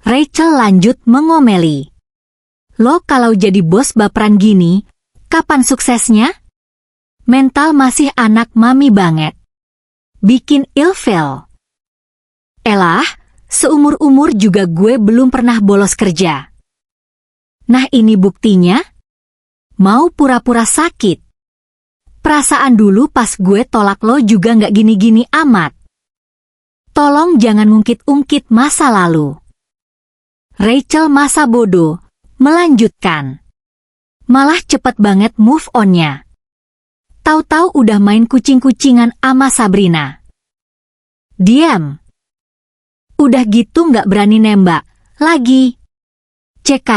Rachel lanjut mengomeli. Lo kalau jadi bos baperan gini, kapan suksesnya? Mental masih anak mami banget. Bikin ilfeel. Elah, seumur-umur juga gue belum pernah bolos kerja. Nah ini buktinya. Mau pura-pura sakit. Perasaan dulu pas gue tolak lo juga nggak gini-gini amat. Tolong jangan ungkit-ungkit masa lalu. Rachel masa bodoh, melanjutkan. Malah cepet banget move on-nya. Tahu-tahu udah main kucing-kucingan ama Sabrina. Diam. Udah gitu nggak berani nembak, lagi. CK.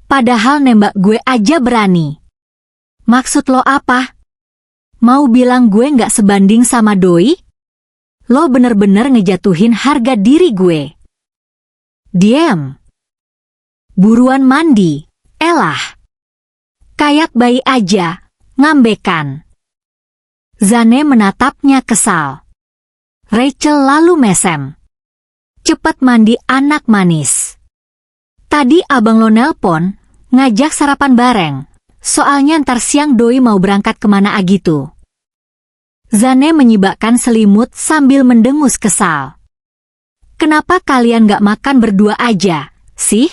Padahal nembak gue aja berani. Maksud lo apa? Mau bilang gue nggak sebanding sama doi? Lo bener-bener ngejatuhin harga diri gue. Diam. Buruan mandi, elah. Kayak bayi aja, ngambekan. Zane menatapnya kesal. Rachel lalu mesem. Cepat mandi anak manis. Tadi abang lo nelpon, ngajak sarapan bareng. Soalnya ntar siang doi mau berangkat kemana gitu. Zane menyibakkan selimut sambil mendengus kesal. Kenapa kalian gak makan berdua aja, sih?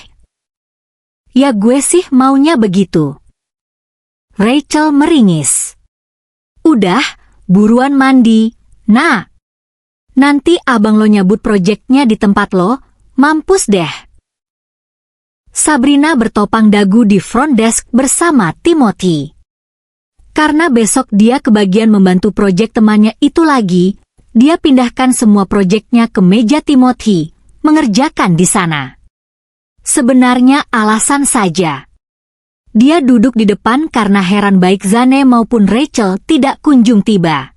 Ya gue sih maunya begitu. Rachel meringis. Udah, buruan mandi, nah. Nanti abang lo nyabut proyeknya di tempat lo, mampus deh. Sabrina bertopang dagu di front desk bersama Timothy. Karena besok dia kebagian membantu proyek temannya itu lagi, dia pindahkan semua proyeknya ke meja Timothy, mengerjakan di sana. Sebenarnya alasan saja. Dia duduk di depan karena heran baik Zane maupun Rachel tidak kunjung tiba.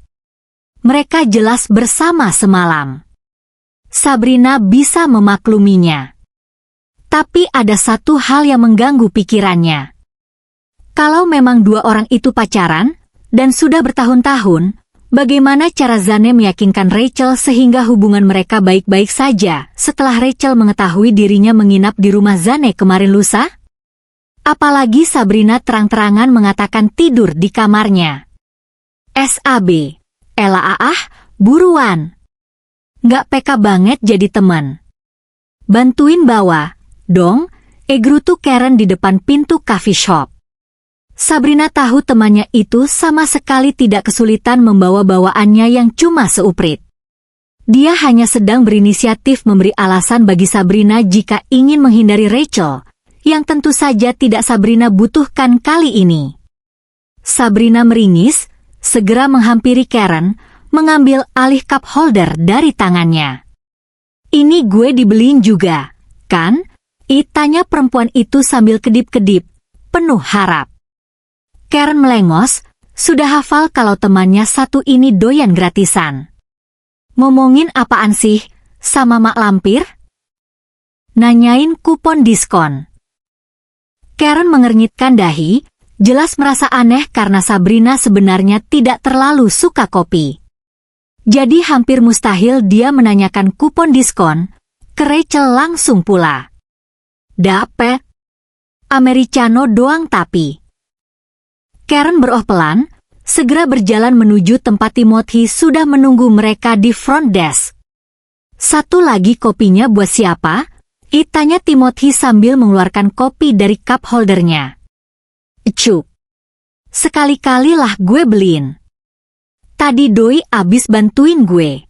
Mereka jelas bersama semalam. Sabrina bisa memakluminya. Tapi ada satu hal yang mengganggu pikirannya. Kalau memang dua orang itu pacaran, dan sudah bertahun-tahun, bagaimana cara Zane meyakinkan Rachel sehingga hubungan mereka baik-baik saja setelah Rachel mengetahui dirinya menginap di rumah Zane kemarin lusa? Apalagi Sabrina terang-terangan mengatakan tidur di kamarnya. SAB, Ella buruan. Nggak peka banget jadi teman. Bantuin bawa, dong, gerutu Karen di depan pintu coffee shop. Sabrina tahu temannya itu sama sekali tidak kesulitan membawa bawaannya yang cuma seuprit. Dia hanya sedang berinisiatif memberi alasan bagi Sabrina jika ingin menghindari Rachel, yang tentu saja tidak Sabrina butuhkan kali ini. Sabrina meringis, segera menghampiri Karen, mengambil alih cup holder dari tangannya. Ini gue dibeliin juga, kan? Tanya perempuan itu sambil kedip-kedip, penuh harap. Karen melengos, sudah hafal kalau temannya satu ini doyan gratisan. Ngomongin apaan sih, sama mak lampir? Nanyain kupon diskon. Karen mengernyitkan dahi, jelas merasa aneh karena Sabrina sebenarnya tidak terlalu suka kopi. Jadi hampir mustahil dia menanyakan kupon diskon, ke Rachel langsung pula. Dapet. Americano doang tapi. Karen beroh pelan, segera berjalan menuju tempat Timothy sudah menunggu mereka di front desk. Satu lagi kopinya buat siapa? Tanya Timothy sambil mengeluarkan kopi dari cup holdernya. Cup. Sekali-kali lah gue beliin. Tadi doi abis bantuin gue.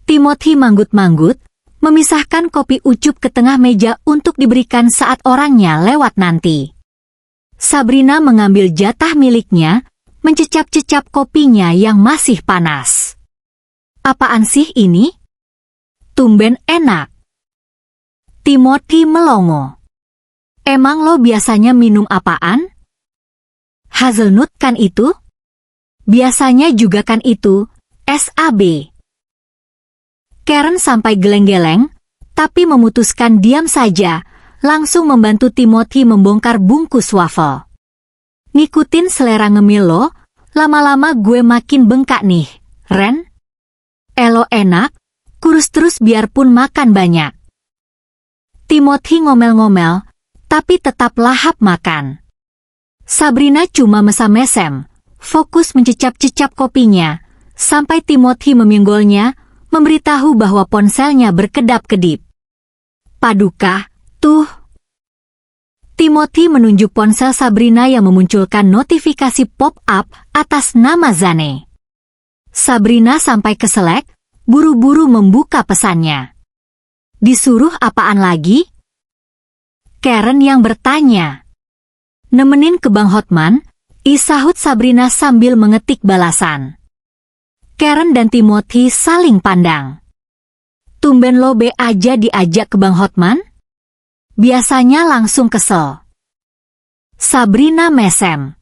Timothy manggut-manggut, memisahkan kopi ucup ke tengah meja untuk diberikan saat orangnya lewat nanti. Sabrina mengambil jatah miliknya, mencecap-cecap kopinya yang masih panas. Apaan sih ini? Tumben enak. Timothy melongo. Emang lo biasanya minum apaan? Hazelnut kan itu? Biasanya juga kan itu, SAB. Karen sampai geleng-geleng, tapi memutuskan diam saja, langsung membantu Timothy membongkar bungkus waffle. Ngikutin selera ngemil lo, lama-lama gue makin bengkak nih, Ren. Elo enak, kurus terus biarpun makan banyak. Timothy ngomel-ngomel, tapi tetap lahap makan. Sabrina cuma mesam-mesem, fokus mencecap-cecap kopinya, sampai Timothy meminggolnya, memberitahu bahwa ponselnya berkedap-kedip. Paduka. Tuh. Timothy menunjuk ponsel Sabrina yang memunculkan notifikasi pop-up atas nama Zane. Sabrina sampai keselek, buru-buru membuka pesannya. Disuruh apaan lagi? Karen yang bertanya. Nemenin ke Bang Hotman, sahut Sabrina sambil mengetik balasan. Karen dan Timothy saling pandang. Tumben lo be aja diajak ke Bang Hotman? Biasanya langsung kesel. Sabrina mesem.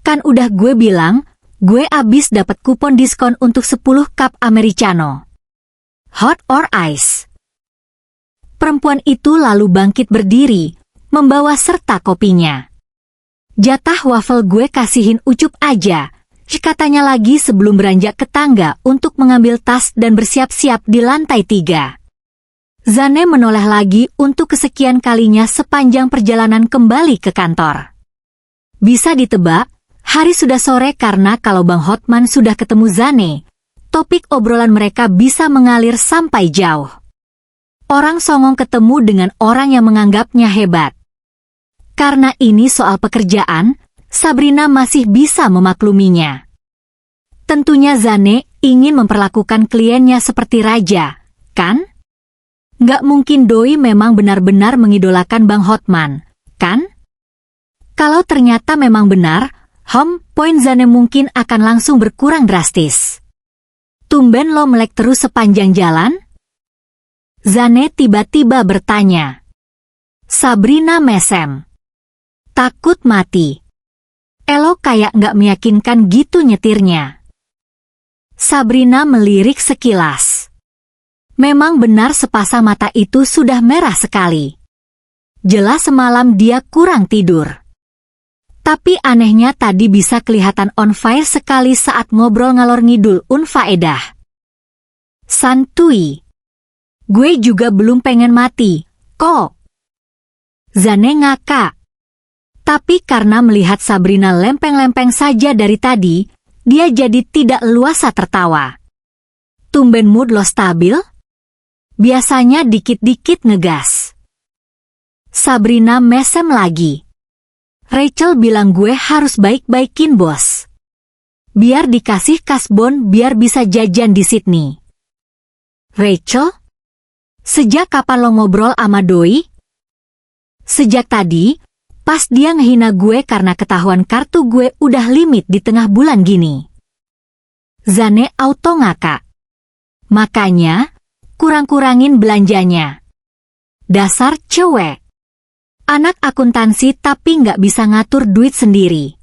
Kan udah gue bilang, gue abis dapat kupon diskon untuk 10 cup Americano. Hot or ice? Perempuan itu lalu bangkit berdiri, membawa serta kopinya. Jatah waffle gue kasihin ucup aja, katanya lagi sebelum beranjak ke tangga untuk mengambil tas dan bersiap-siap di lantai 3. Zane menoleh lagi untuk kesekian kalinya sepanjang perjalanan kembali ke kantor. Bisa ditebak, hari sudah sore karena kalau Bang Hotman sudah ketemu Zane, topik obrolan mereka bisa mengalir sampai jauh. Orang songong ketemu dengan orang yang menganggapnya hebat. Karena ini soal pekerjaan, Sabrina masih bisa memakluminya. Tentunya Zane ingin memperlakukan kliennya seperti raja, kan? Nggak mungkin doi memang benar-benar mengidolakan Bang Hotman, kan? Kalau ternyata memang benar, point Zane mungkin akan langsung berkurang drastis. Tumben lo melek terus sepanjang jalan? Zane tiba-tiba bertanya. Sabrina mesem. Takut mati. Elo kayak nggak meyakinkan gitu nyetirnya. Sabrina melirik sekilas. Memang benar sepasang mata itu sudah merah sekali. Jelas semalam dia kurang tidur. Tapi anehnya tadi bisa kelihatan on fire sekali saat ngobrol ngalor ngidul unfaedah. Santuy. Gue juga belum pengen mati, kok. Zane ngakak. Tapi karena melihat Sabrina lempeng-lempeng saja dari tadi, dia jadi tidak leluasa tertawa. Tumben mood lo stabil? Biasanya dikit-dikit ngegas. Sabrina mesem lagi. Rachel bilang gue harus baik-baikin bos. Biar dikasih kasbon biar bisa jajan di Sydney. Rachel? Sejak kapan lo ngobrol sama Doi? Sejak tadi, pas dia ngehina gue karena ketahuan kartu gue udah limit di tengah bulan gini. Zane auto ngakak. Makanya, kurang-kurangin belanjanya. Dasar cewek. Anak akuntansi tapi nggak bisa ngatur duit sendiri.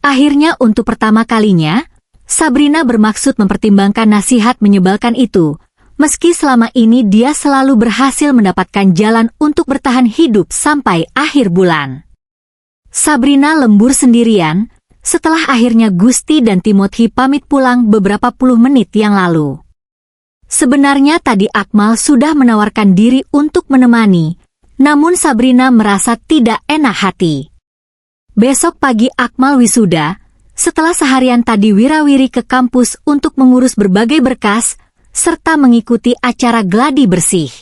Akhirnya untuk pertama kalinya, Sabrina bermaksud mempertimbangkan nasihat menyebalkan itu, meski selama ini dia selalu berhasil mendapatkan jalan untuk bertahan hidup sampai akhir bulan. Sabrina lembur sendirian, setelah akhirnya Gusti dan Timothy pamit pulang beberapa puluh menit yang lalu. Sebenarnya tadi Akmal sudah menawarkan diri untuk menemani, namun Sabrina merasa tidak enak hati. Besok pagi Akmal wisuda, setelah seharian tadi wirawiri ke kampus untuk mengurus berbagai berkas, serta mengikuti acara gladi bersih.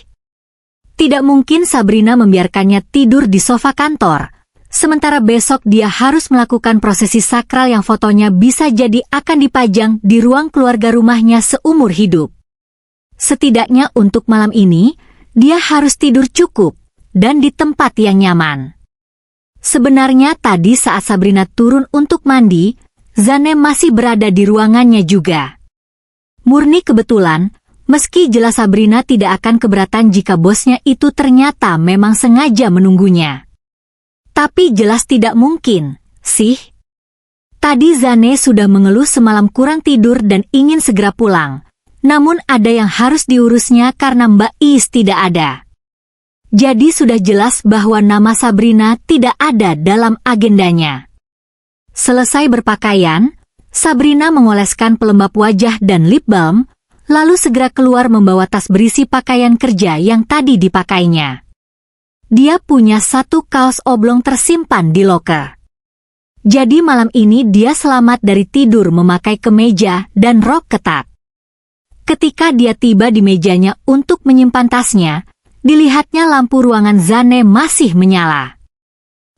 Tidak mungkin Sabrina membiarkannya tidur di sofa kantor, sementara besok dia harus melakukan prosesi sakral yang fotonya bisa jadi akan dipajang di ruang keluarga rumahnya seumur hidup. Setidaknya untuk malam ini, dia harus tidur cukup dan di tempat yang nyaman. Sebenarnya tadi saat Sabrina turun untuk mandi, Zane masih berada di ruangannya juga. Murni kebetulan, meski jelas Sabrina tidak akan keberatan jika bosnya itu ternyata memang sengaja menunggunya. Tapi jelas tidak mungkin, sih. Tadi Zane sudah mengeluh semalam kurang tidur dan ingin segera pulang. Namun ada yang harus diurusnya karena Mbak Is tidak ada. Jadi sudah jelas bahwa nama Sabrina tidak ada dalam agendanya. Selesai berpakaian, Sabrina mengoleskan pelembab wajah dan lip balm, lalu segera keluar membawa tas berisi pakaian kerja yang tadi dipakainya. Dia punya satu kaos oblong tersimpan di loker. Jadi malam ini dia selamat dari tidur memakai kemeja dan rok ketat. Ketika dia tiba di mejanya untuk menyimpan tasnya, dilihatnya lampu ruangan Zane masih menyala.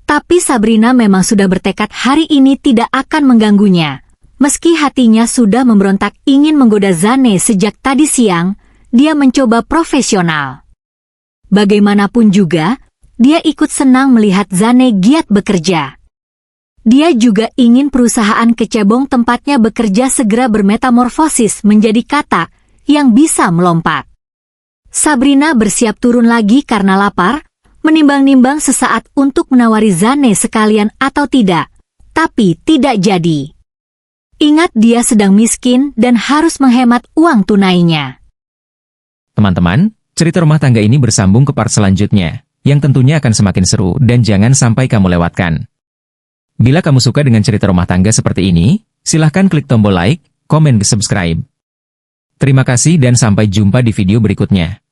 Tapi Sabrina memang sudah bertekad hari ini tidak akan mengganggunya. Meski hatinya sudah memberontak ingin menggoda Zane sejak tadi siang, dia mencoba profesional. Bagaimanapun juga, dia ikut senang melihat Zane giat bekerja. Dia juga ingin perusahaan kecebong tempatnya bekerja segera bermetamorfosis menjadi katak yang bisa melompat. Sabrina bersiap turun lagi karena lapar, menimbang-nimbang sesaat untuk menawari Zane sekalian atau tidak, tapi tidak jadi. Ingat dia sedang miskin dan harus menghemat uang tunainya. Teman-teman, cerita rumah tangga ini bersambung ke part selanjutnya, yang tentunya akan semakin seru dan jangan sampai kamu lewatkan. Bila kamu suka dengan cerita rumah tangga seperti ini, silahkan klik tombol like, komen, dan subscribe. Terima kasih dan sampai jumpa di video berikutnya.